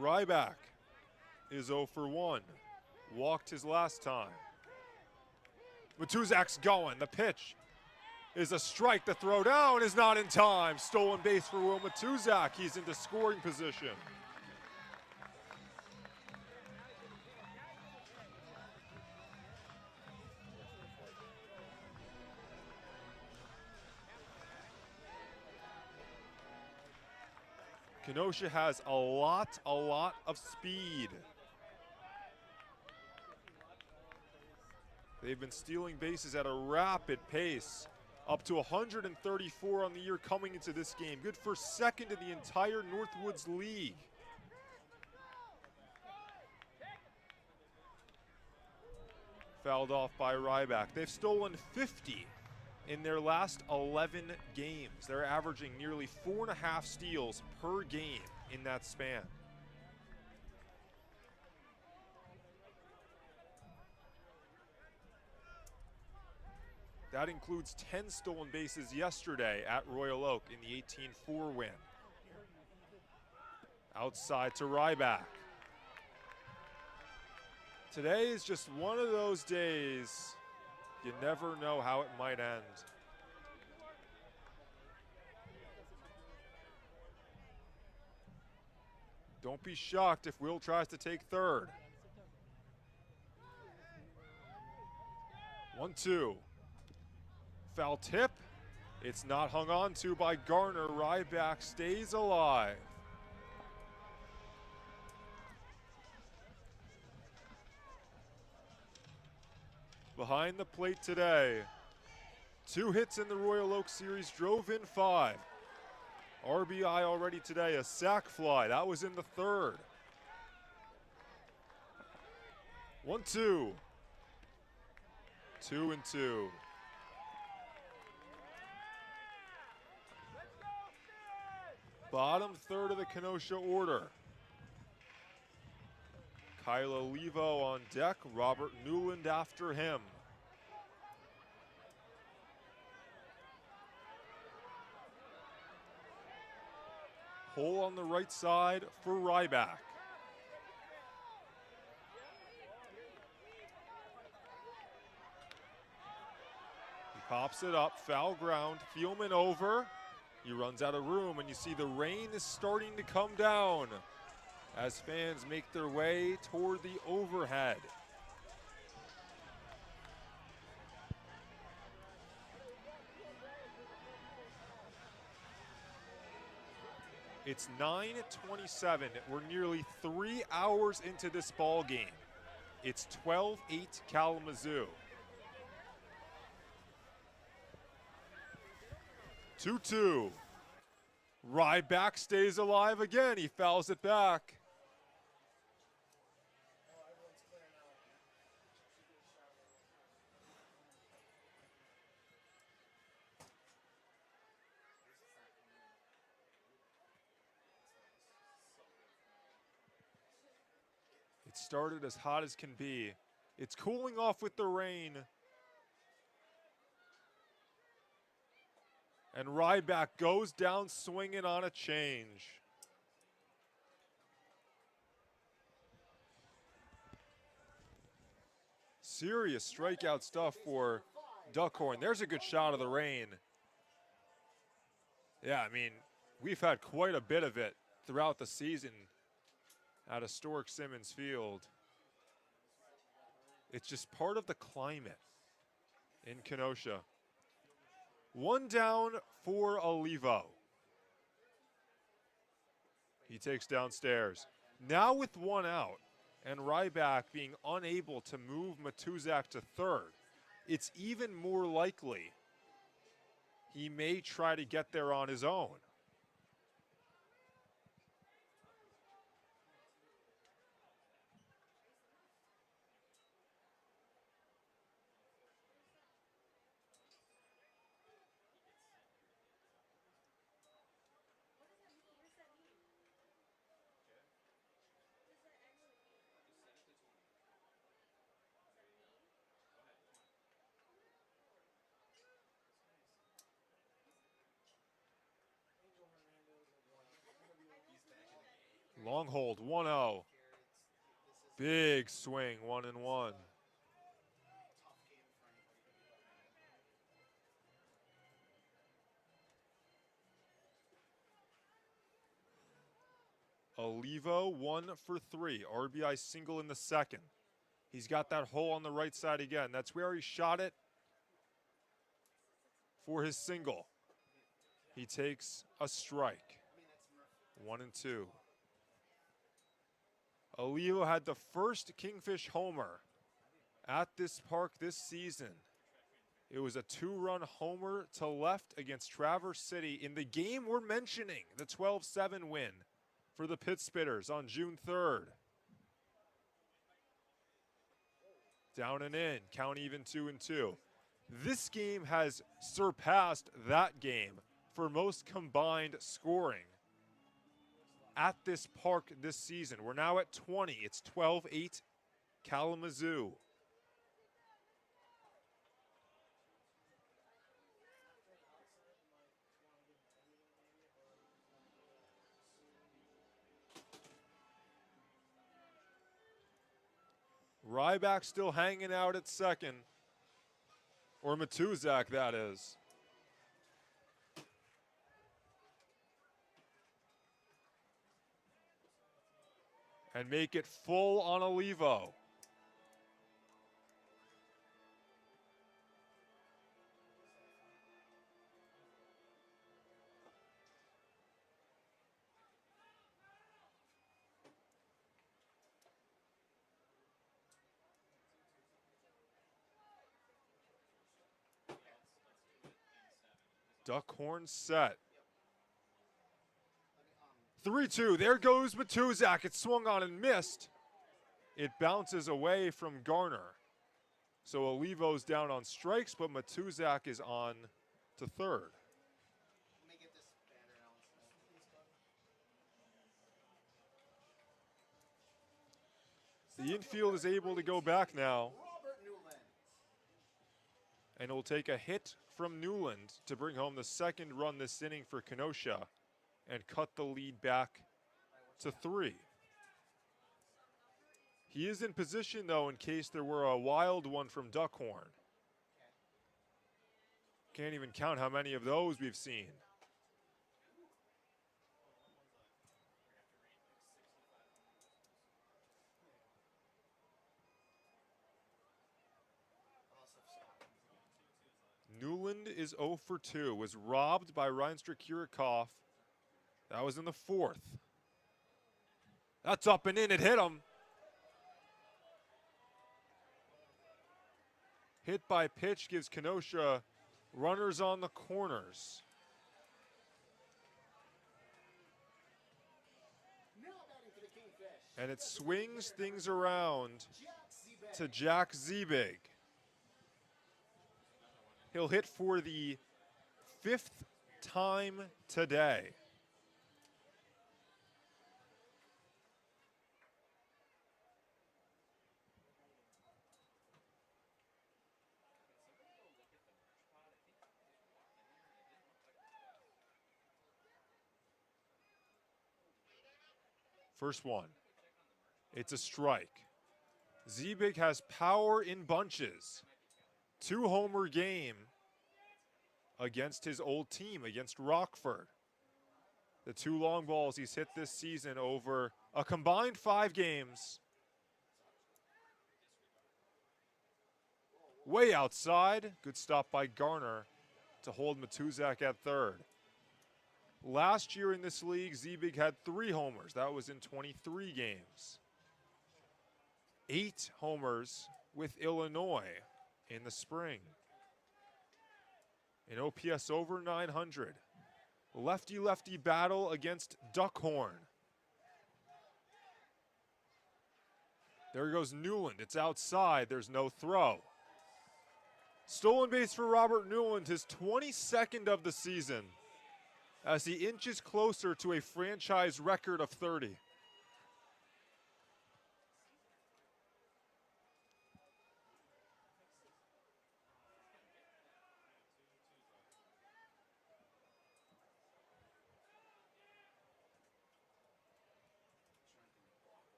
Ryback is 0 for 1. Walked his last time. Matuzak's going. The pitch is a strike. The throw down is not in time. Stolen base for Will Matuzak. He's into scoring position. Kenosha has a lot of speed. They've been stealing bases at a rapid pace, up to 134 on the year coming into this game. Good for second in the entire Northwoods League. Fouled off by Ryback. They've stolen 50 in their last 11 games. They're averaging nearly 4.5 steals per game in that span. That includes 10 stolen bases yesterday at Royal Oak in the 18-4 win. Outside to Ryback. Today is just one of those days you never know how it might end. Don't be shocked if Will tries to take third. 1-2. Foul tip. It's not hung on to by Garner. Ryback stays alive. Behind the plate today. 2 hits in the Royal Oak series, drove in 5. RBI already today, a sac fly. That was in the 3rd. 1-2. 2-2. Bottom 3rd of the Kenosha order. Kylo Levo on deck, Robert Newland after him. Hole on the right side for Ryback. He pops it up, foul ground, Thielman over. He runs out of room, and you see the rain is starting to come down as fans make their way toward the overhead. It's 9:27. We're nearly 3 hours into this ball game. It's 12-8 Kalamazoo. 2-2. Ryback stays alive again. He fouls it back. It started as hot as can be. It's cooling off with the rain. And Ryback goes down swinging on a change. Serious strikeout stuff for Duckhorn. There's a good shot of the rain. Yeah, I mean, we've had quite a bit of it throughout the season at Historic Simmons Field. It's just part of the climate in Kenosha. One down for Olivo. He takes downstairs. Now with one out, and Ryback being unable to move Matuzak to third, it's even more likely he may try to get there on his own. Long hold, 1-0. Big swing, 1-1. Olivo 1 for 3. RBI single in the second. He's got that hole on the right side again. That's where he shot it for his single. He takes a strike. 1-2. Olivo had the first Kingfish homer at this park this season. It was a 2-run homer to left against Traverse City in the game we're mentioning, the 12-7 win for the Pit Spitters on June 3rd. Down and in, count even 2-2. This game has surpassed that game for most combined scoring at this park this season. We're now at 20. It's 12-8 Kalamazoo. Ryback still hanging out at second. Or Matuzak, that is. And make it full on Olivo. Duckhorn set. 3-2. There goes Matuzak. It swung on and missed. It bounces away from Garner. So Olivo's down on strikes, but Matuzak is on to third. The infield is able to go back now. And it will take a hit from Newland to bring home the second run this inning for Kenosha and cut the lead back to 3. He is in position, though, in case there were a wild one from Duckhorn. Can't even count how many of those we've seen. Newland is 0 for 2, was robbed by Reinstra Kurikoff. That was in the 4th. That's up and in, it hit him. Hit by pitch gives Kenosha runners on the corners. And it swings things around to Jack Ziebig. He'll hit for the 5th time today. First one. It's a strike. Ziebig has power in bunches. 2-homer game against his old team, against Rockford. The 2 long balls he's hit this season over a combined 5 games. Way outside. Good stop by Garner to hold Matuzak at third. Last year in this league, Ziebig had 3 homers. That was in 23 games. 8 homers with Illinois in the spring. An OPS over 900. Lefty-lefty battle against Duckhorn. There goes Newland. It's outside. There's no throw. Stolen base for Robert Newland, his 22nd of the season, as he inches closer to a franchise record of 30.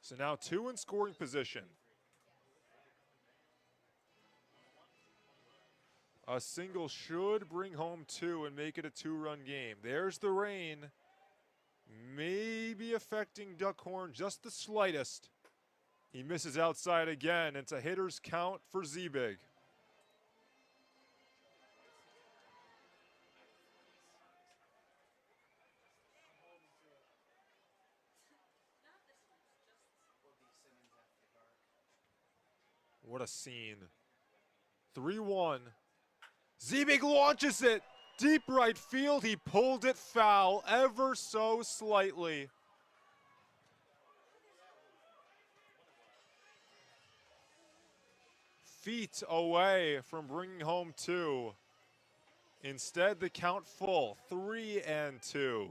So now 2 in scoring position. A single should bring home 2 and make it a 2-run game. There's the rain. Maybe affecting Duckhorn just the slightest. He misses outside again. It's a hitter's count for Ziebig. What a scene. 3-1. Ziebig launches it. Deep right field. He pulled it foul ever so slightly. Feet away from bringing home 2. Instead, the count full. 3-2.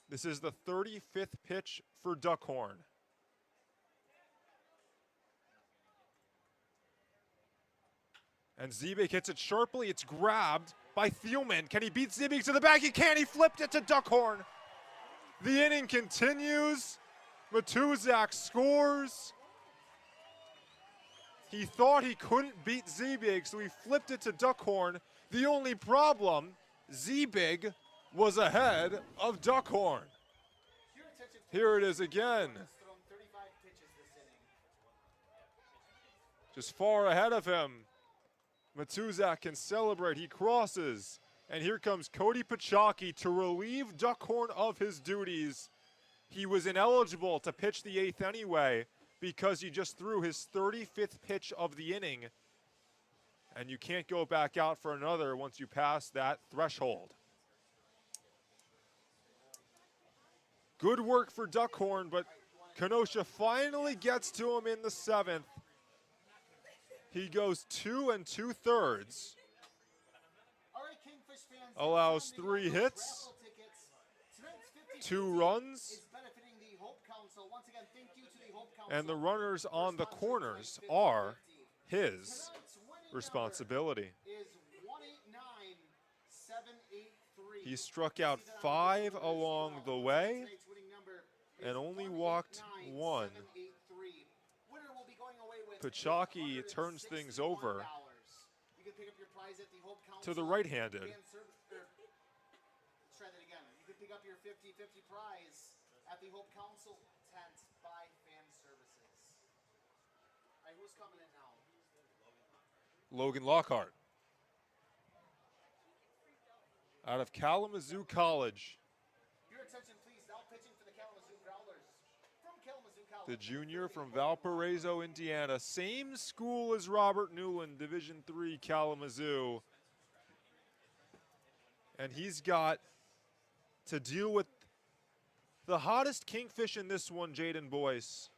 This is the 35th pitch for Duckhorn. And Ziebig hits it sharply. It's grabbed by Thielman. Can he beat Ziebig to the bag? He can. He flipped it to Duckhorn. The inning continues. Matuzak scores. He thought he couldn't beat Ziebig, so he flipped it to Duckhorn. The only problem, Ziebig was ahead of Duckhorn. Here it is again. Just far ahead of him. Matuzak can celebrate. He crosses. And here comes Cody Pachaki to relieve Duckhorn of his duties. He was ineligible to pitch the 8th anyway because he just threw his 35th pitch of the inning. And you can't go back out for another once you pass that threshold. Good work for Duckhorn, but Kenosha finally gets to him in the 7th. He goes 2 2/3. Allows 3 hits, 2 runs, and the runners on the corners are his responsibility. He struck out 5 along the way and only walked 1. Pachaki turns things over to the right-handed. Let's try that again. You can pick up your 50-50 prize at the Hope Council tent by Fan Services. All right, who's coming in now? Logan Lockhart out of Kalamazoo College. Your attention, please. Now pitching for the Kalamazoo Growlers. From Kalamazoo College. The junior from Valparaiso, Indiana. Same school as Robert Newland, Division III Kalamazoo. And he's got to deal with the hottest kingfish in this one, Jaden Boyce.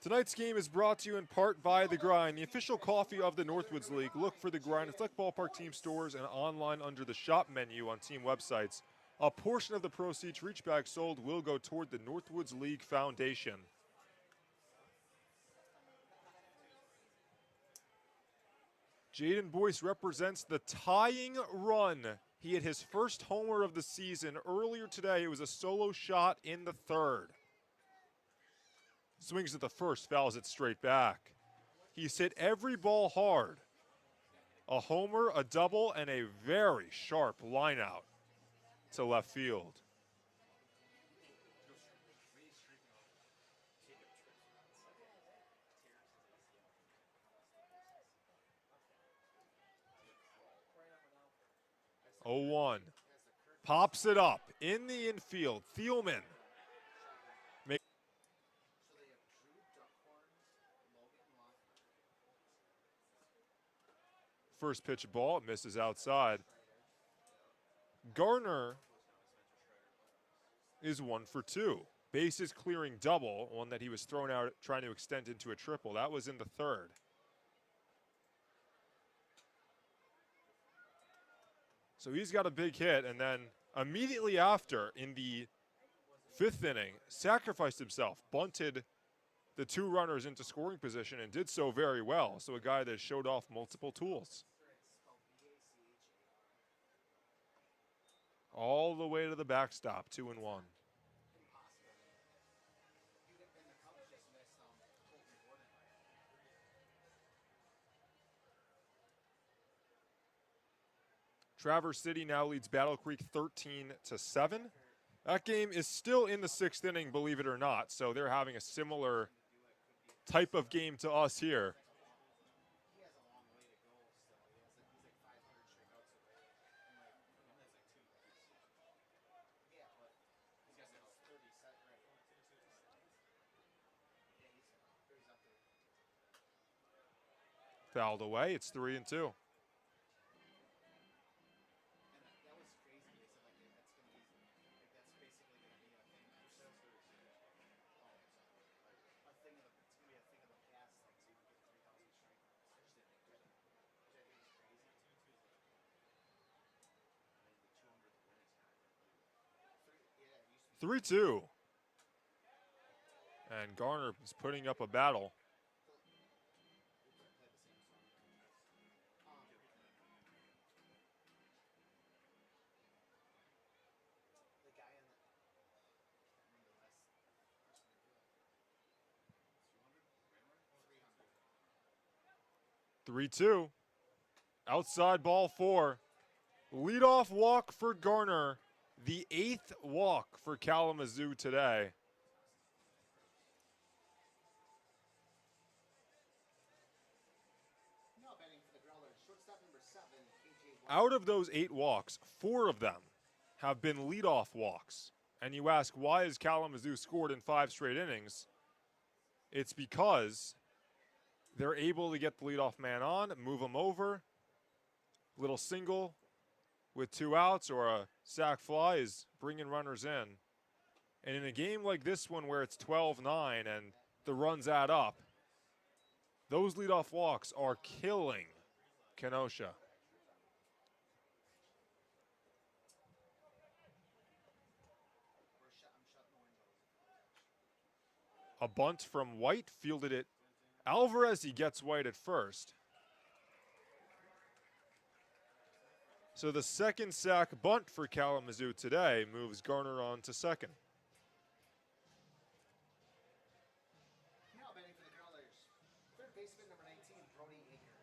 Tonight's game is brought to you in part by The Grind, the official coffee of the Northwoods League. Look for The Grind at select ballpark team stores and online under the shop menu on team websites. A portion of the proceeds for each bag sold will go toward the Northwoods League Foundation. Jaden Boyce represents the tying run. He hit his first homer of the season earlier today. It was a solo shot in the third. Swings at the first, fouls it straight back. He's hit every ball hard. A homer, a double, and a very sharp line out to left field. Oh, 1. Pops it up in the infield. Thielman. First pitch ball, misses outside. Garner is 1 for 2. Bases clearing double, one that he was thrown out trying to extend into a triple. That was in the third. So he's got a big hit, and then immediately after, in the 5th inning, sacrificed himself, bunted the 2 runners into scoring position, and did so very well. So a guy that showed off multiple tools. All the way to the backstop, 2-1. Traverse City now leads Battle Creek 13-7. That game is still in the 6th inning, believe it or not, so they're having a similar type of game to us here. Fouled away, it's 3-2. (3-2). And Garner is putting up a battle. (3-2). Outside ball 4. Leadoff walk for Garner. The 8th walk for Kalamazoo today. Out of those 8 walks, 4 of them have been leadoff walks. And you ask, why has Kalamazoo scored in 5 straight innings? It's because they're able to get the leadoff man on, move him over. Little single with 2 outs or a sac fly is bringing runners in. And in a game like this one where it's 12-9 and the runs add up, those leadoff walks are killing Kenosha. A bunt from White, fielded it. Alvarez, he gets White at first. So the second sack bunt for Kalamazoo today moves Garner on to second. Now batting for the Growlers, third baseman number 19, Brody Akers.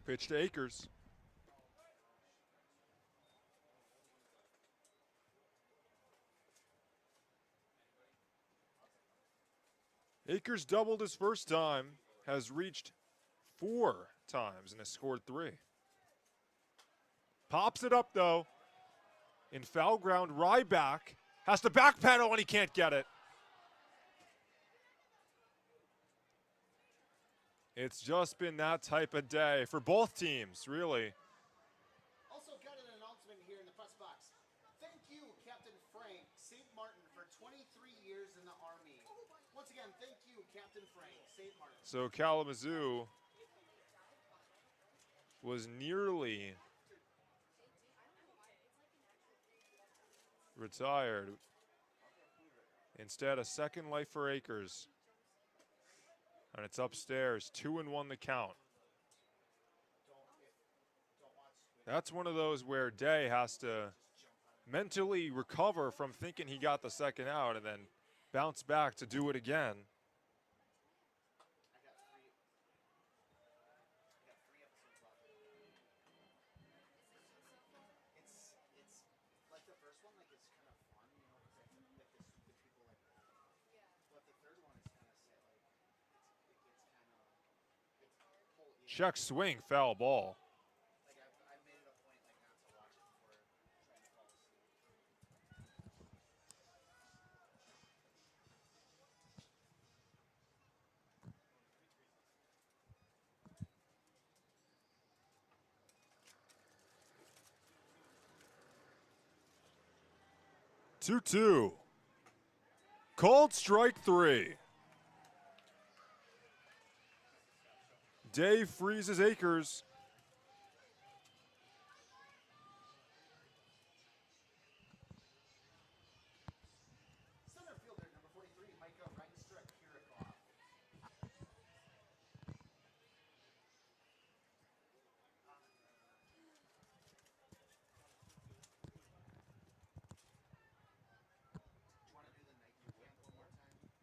Pitch to Akers. Akers doubled his first time, has reached 4 times and has scored 3. Pops it up though. In foul ground, Ryback has to backpedal and he can't get it. It's just been that type of day for both teams, really. Also got an announcement here in the press box. Thank you, Captain Frank St. Martin, for 23 years in the Army. Once again, thank you, Captain Frank St. Martin. So Kalamazoo was nearly retired. Instead, a second life for Akers. And it's upstairs, 2-1 the count. That's one of those where Day has to mentally recover from thinking he got the second out and then bounce back to do it again. It's like the first one, like it's kind of fun, you know, because I think like the stupid people like that. But the third one is kind of sad, like it's pull. Check swing, foul ball. Like I made it a point like not to watch it before trying to fall asleep. 2-2. Called strike 3. Day freezes Akers. Center fielder number 43, Micah Reinstra-Kirikoff. Do you want to do the night camp one more time?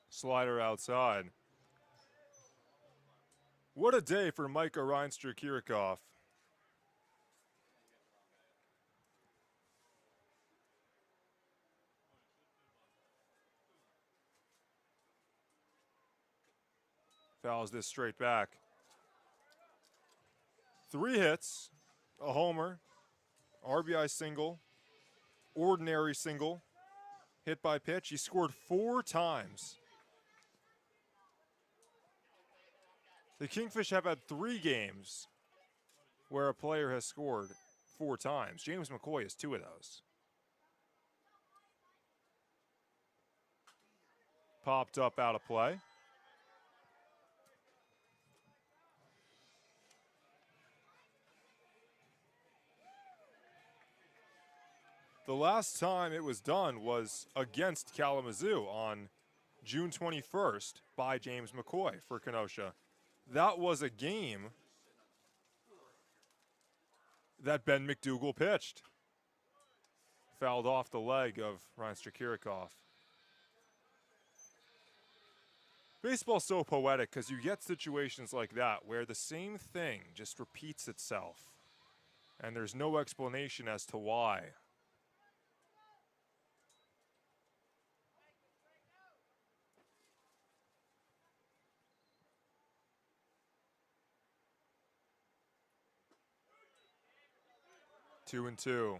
Slider outside. What a day for Micah Reinstra-Kirikoff. Fouls this straight back. 3 hits, a homer, RBI single, ordinary single, hit by pitch. He scored 4 times. The Kingfish have had 3 games where a player has scored 4 times. James McCoy has 2 of those. Popped up out of play. The last time it was done was against Kalamazoo on June 21st by James McCoy for Kenosha. That was a game that Ben McDougal pitched. Fouled off the leg of Reinstra-Kirikoff. Baseball's so poetic because you get situations like that where the same thing just repeats itself and there's no explanation as to why. Two and two.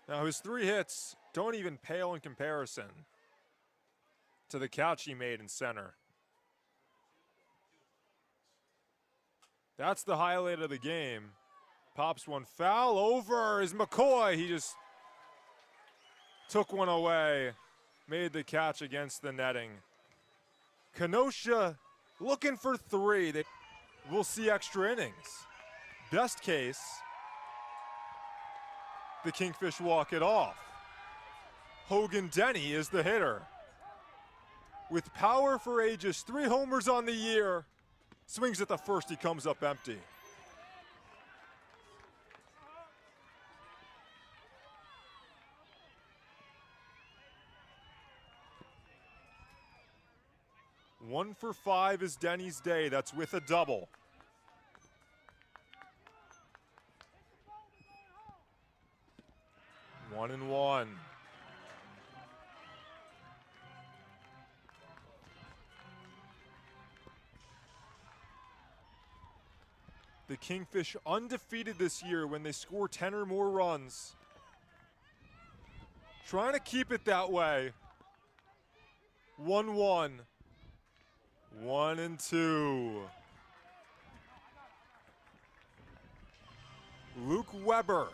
Now his 3 hits don't even pale in comparison to the catch he made in center. That's the highlight of the game. Pops one foul over is McCoy. He just took one away, made the catch against the netting. Kenosha looking for 3. We'll see extra innings. Best case, the Kingfish walk it off. Hogan Denny is the hitter. With power for ages, 3 homers on the year. Swings at the first, he comes up empty. One for 5 is Denny's day. That's with a double. One and one. The Kingfish undefeated this year when they score 10 or more runs. Trying to keep it that way. 1-1. 1-2. Luke Weber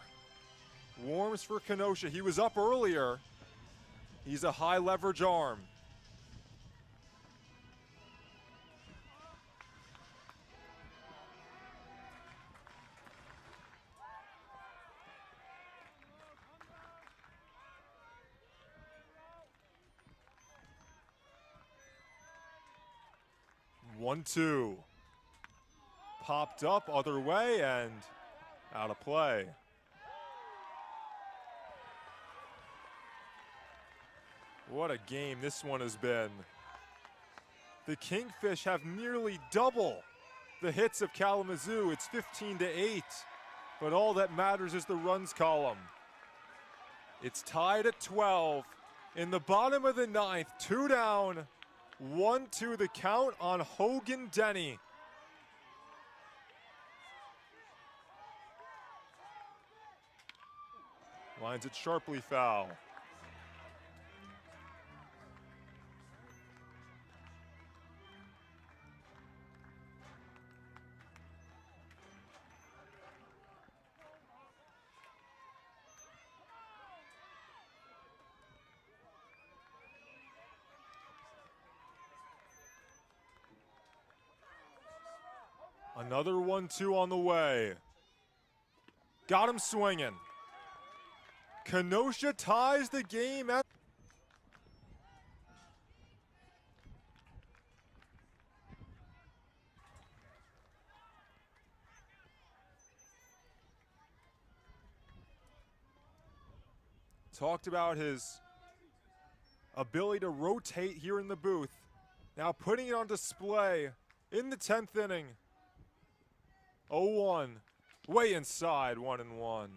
warms for Kenosha. He was up earlier. He's a high leverage arm. One, two. Popped up other way and out of play. What a game this one has been. The Kingfish have nearly double the hits of Kalamazoo. It's 15-8, but all that matters is the runs column. It's tied at 12. In the bottom of the ninth, 2 down, 1-2 the count on Hogan Denny. Lines it sharply foul. Another 1-2 on the way. Got him swinging. Kenosha ties the game at talked about his ability to rotate here in the booth. Now putting it on display in the 10th inning. 0-1, way inside, 1-1.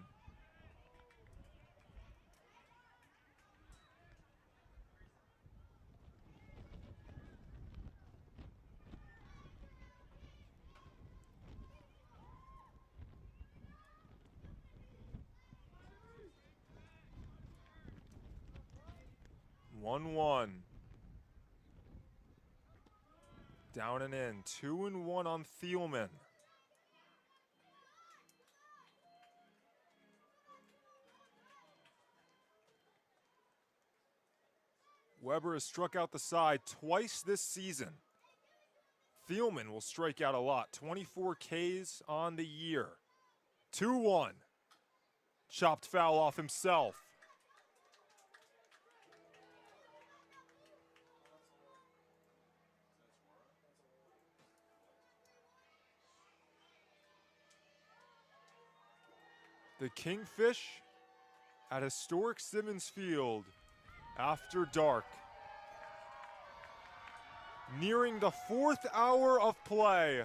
Down and in, 2-1 on Thielman. Weber has struck out the side twice this season. Thielman will strike out a lot, 24 Ks on the year. 2-1. Chopped foul off himself. The Kingfish at historic Simmons Field after dark. Nearing the 4th hour of play.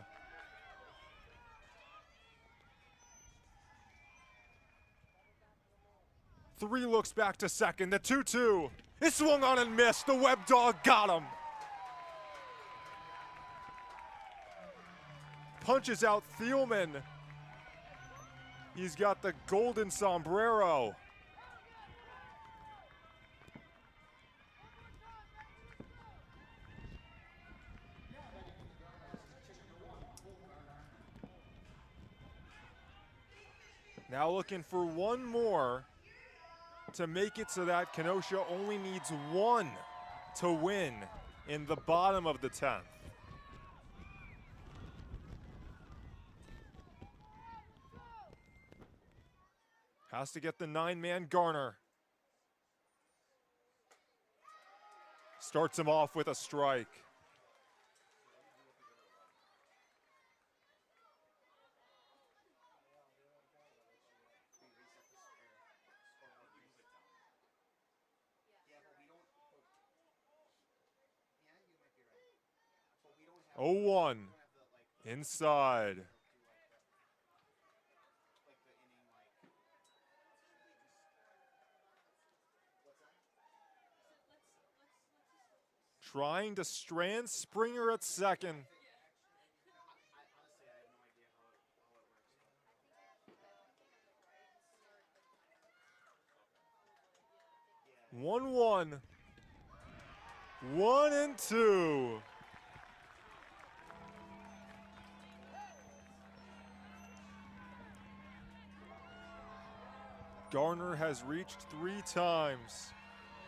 Three looks back to second, the 2-2. It swung on and missed, the Web Dog got him. Punches out Thielman. He's got the golden sombrero. Now looking for one more to make it so that Kenosha only needs one to win in the bottom of the 10th. Has to get the 9-man Garner. Starts him off with a strike. Oh, 1 inside. Trying to strand Springer at second. 1-1. 1-2. Garner has reached 3 times.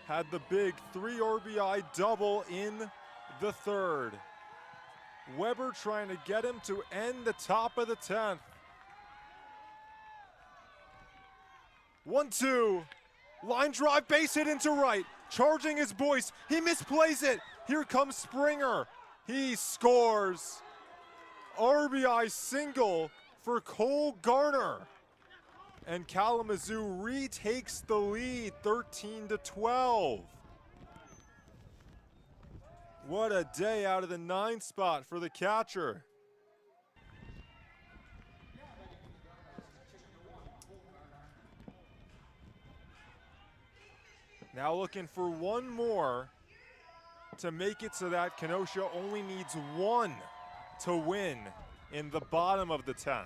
Had the big 3 RBI double in the third. Weber trying to get him to end the top of the 10th. 1-2. Line drive, base hit into right. Charging his Boyce. He misplays it. Here comes Springer. He scores. RBI single for Cole Garner. And Kalamazoo retakes the lead, 13-12. What a day out of the 9 spot for the catcher. Now looking for one more to make it so that Kenosha only needs 1 to win in the bottom of the 10th.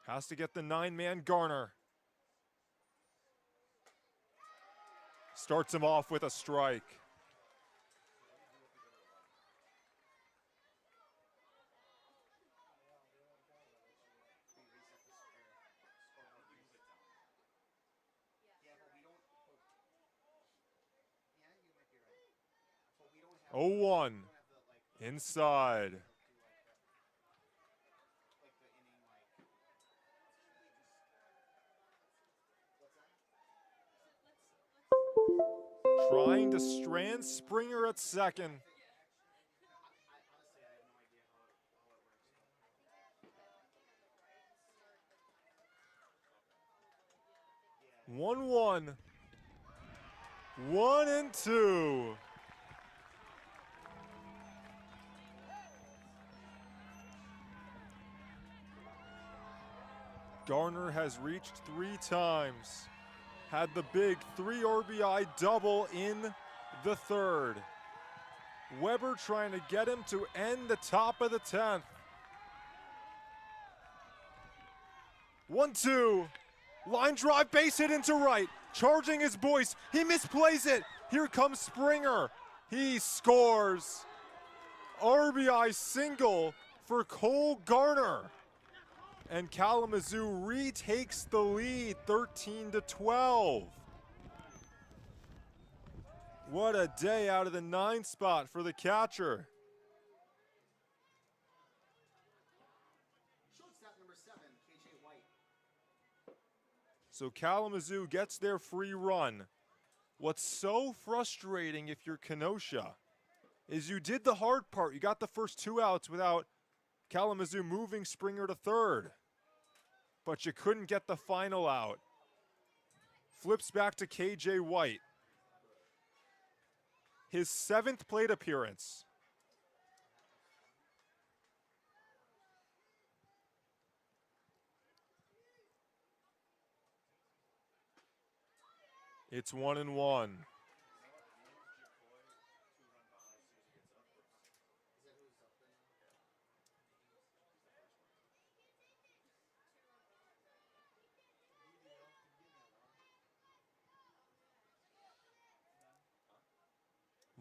Has to get the 9-man Garner. Starts him off with a strike. Oh, 1 inside. Trying to strand Springer at second. One, 1-2. Garner has reached 3 times. Had the big 3 RBI double in the third. Weber trying to get him to end the top of the 10th. 1-2. Line drive, base hit into right. Charging his Boyce. He misplays it. Here comes Springer. He scores. RBI single for Cole Garner. And Kalamazoo retakes the lead, 13-12. What a day out of the 9 spot for the catcher. Shortstop number 7, KJ White. So Kalamazoo gets their free run. What's so frustrating if you're Kenosha is you did the hard part. You got the first 2 outs without Kalamazoo moving Springer to third. But you couldn't get the final out. Flips back to KJ White. His 7th plate appearance. It's 1-1.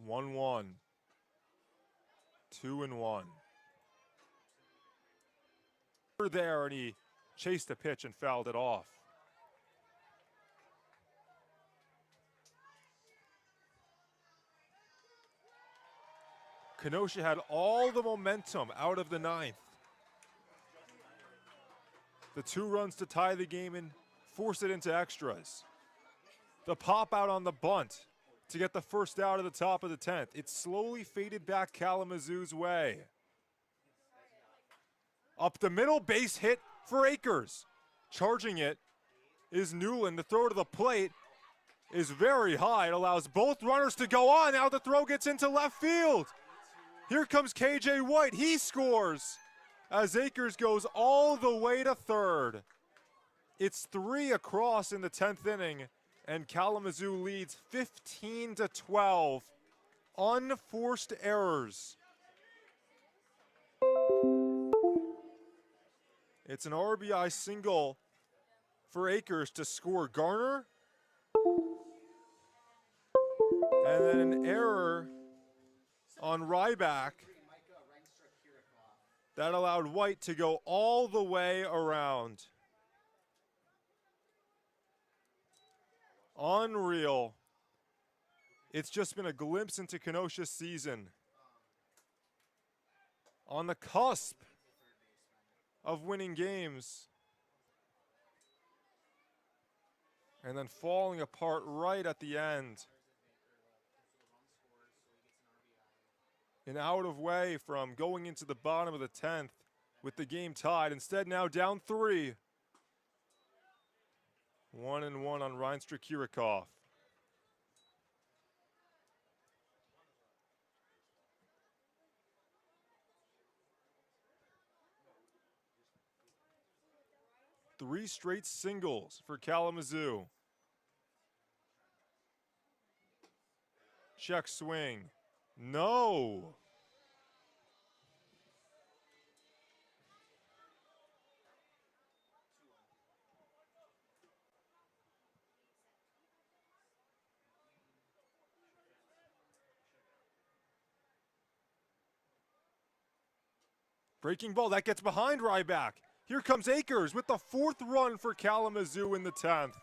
One, 2-1. There, and he chased the pitch and fouled it off. Kenosha had all the momentum out of the 9th. The 2 runs to tie the game and force it into extras. The pop out on the bunt to get the first out of the top of the 10th. It slowly faded back Kalamazoo's way. Up the middle, base hit for Akers. Charging it is Newland. The throw to the plate is very high. It allows both runners to go on. Now the throw gets into left field. Here comes KJ White. He scores as Akers goes all the way to third. It's 3 across in the 10th inning. And Kalamazoo leads 15-12. Unforced errors. It's an RBI single for Akers to score Garner. And then an error on Ryback that allowed White to go all the way around. Unreal. It's just been a glimpse into Kenosha's season. On the cusp of winning games. And then falling apart right at the end. An out of way from going into the bottom of the 10th with the game tied. Instead now down 3. 1-1 on Reinstra Kirikoff. Three straight singles for Kalamazoo. Check swing. No. Breaking ball, that gets behind Ryback. Here comes Akers with the 4th run for Kalamazoo in the 10th.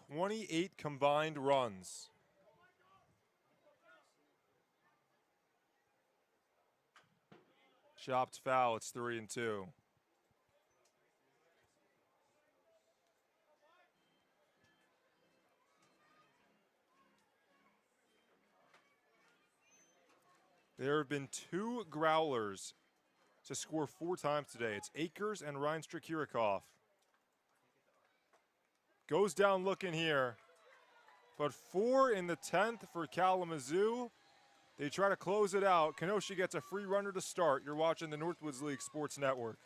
"28 combined runs. Chopped foul, it's 3-2. There have been 2 Growlers to score 4 times today. It's Akers and Reinstra Kirikoff. Goes down looking here. But 4 in the 10th for Kalamazoo. They try to close it out. Kenosha gets a free runner to start. You're watching the Northwoods League Sports Network.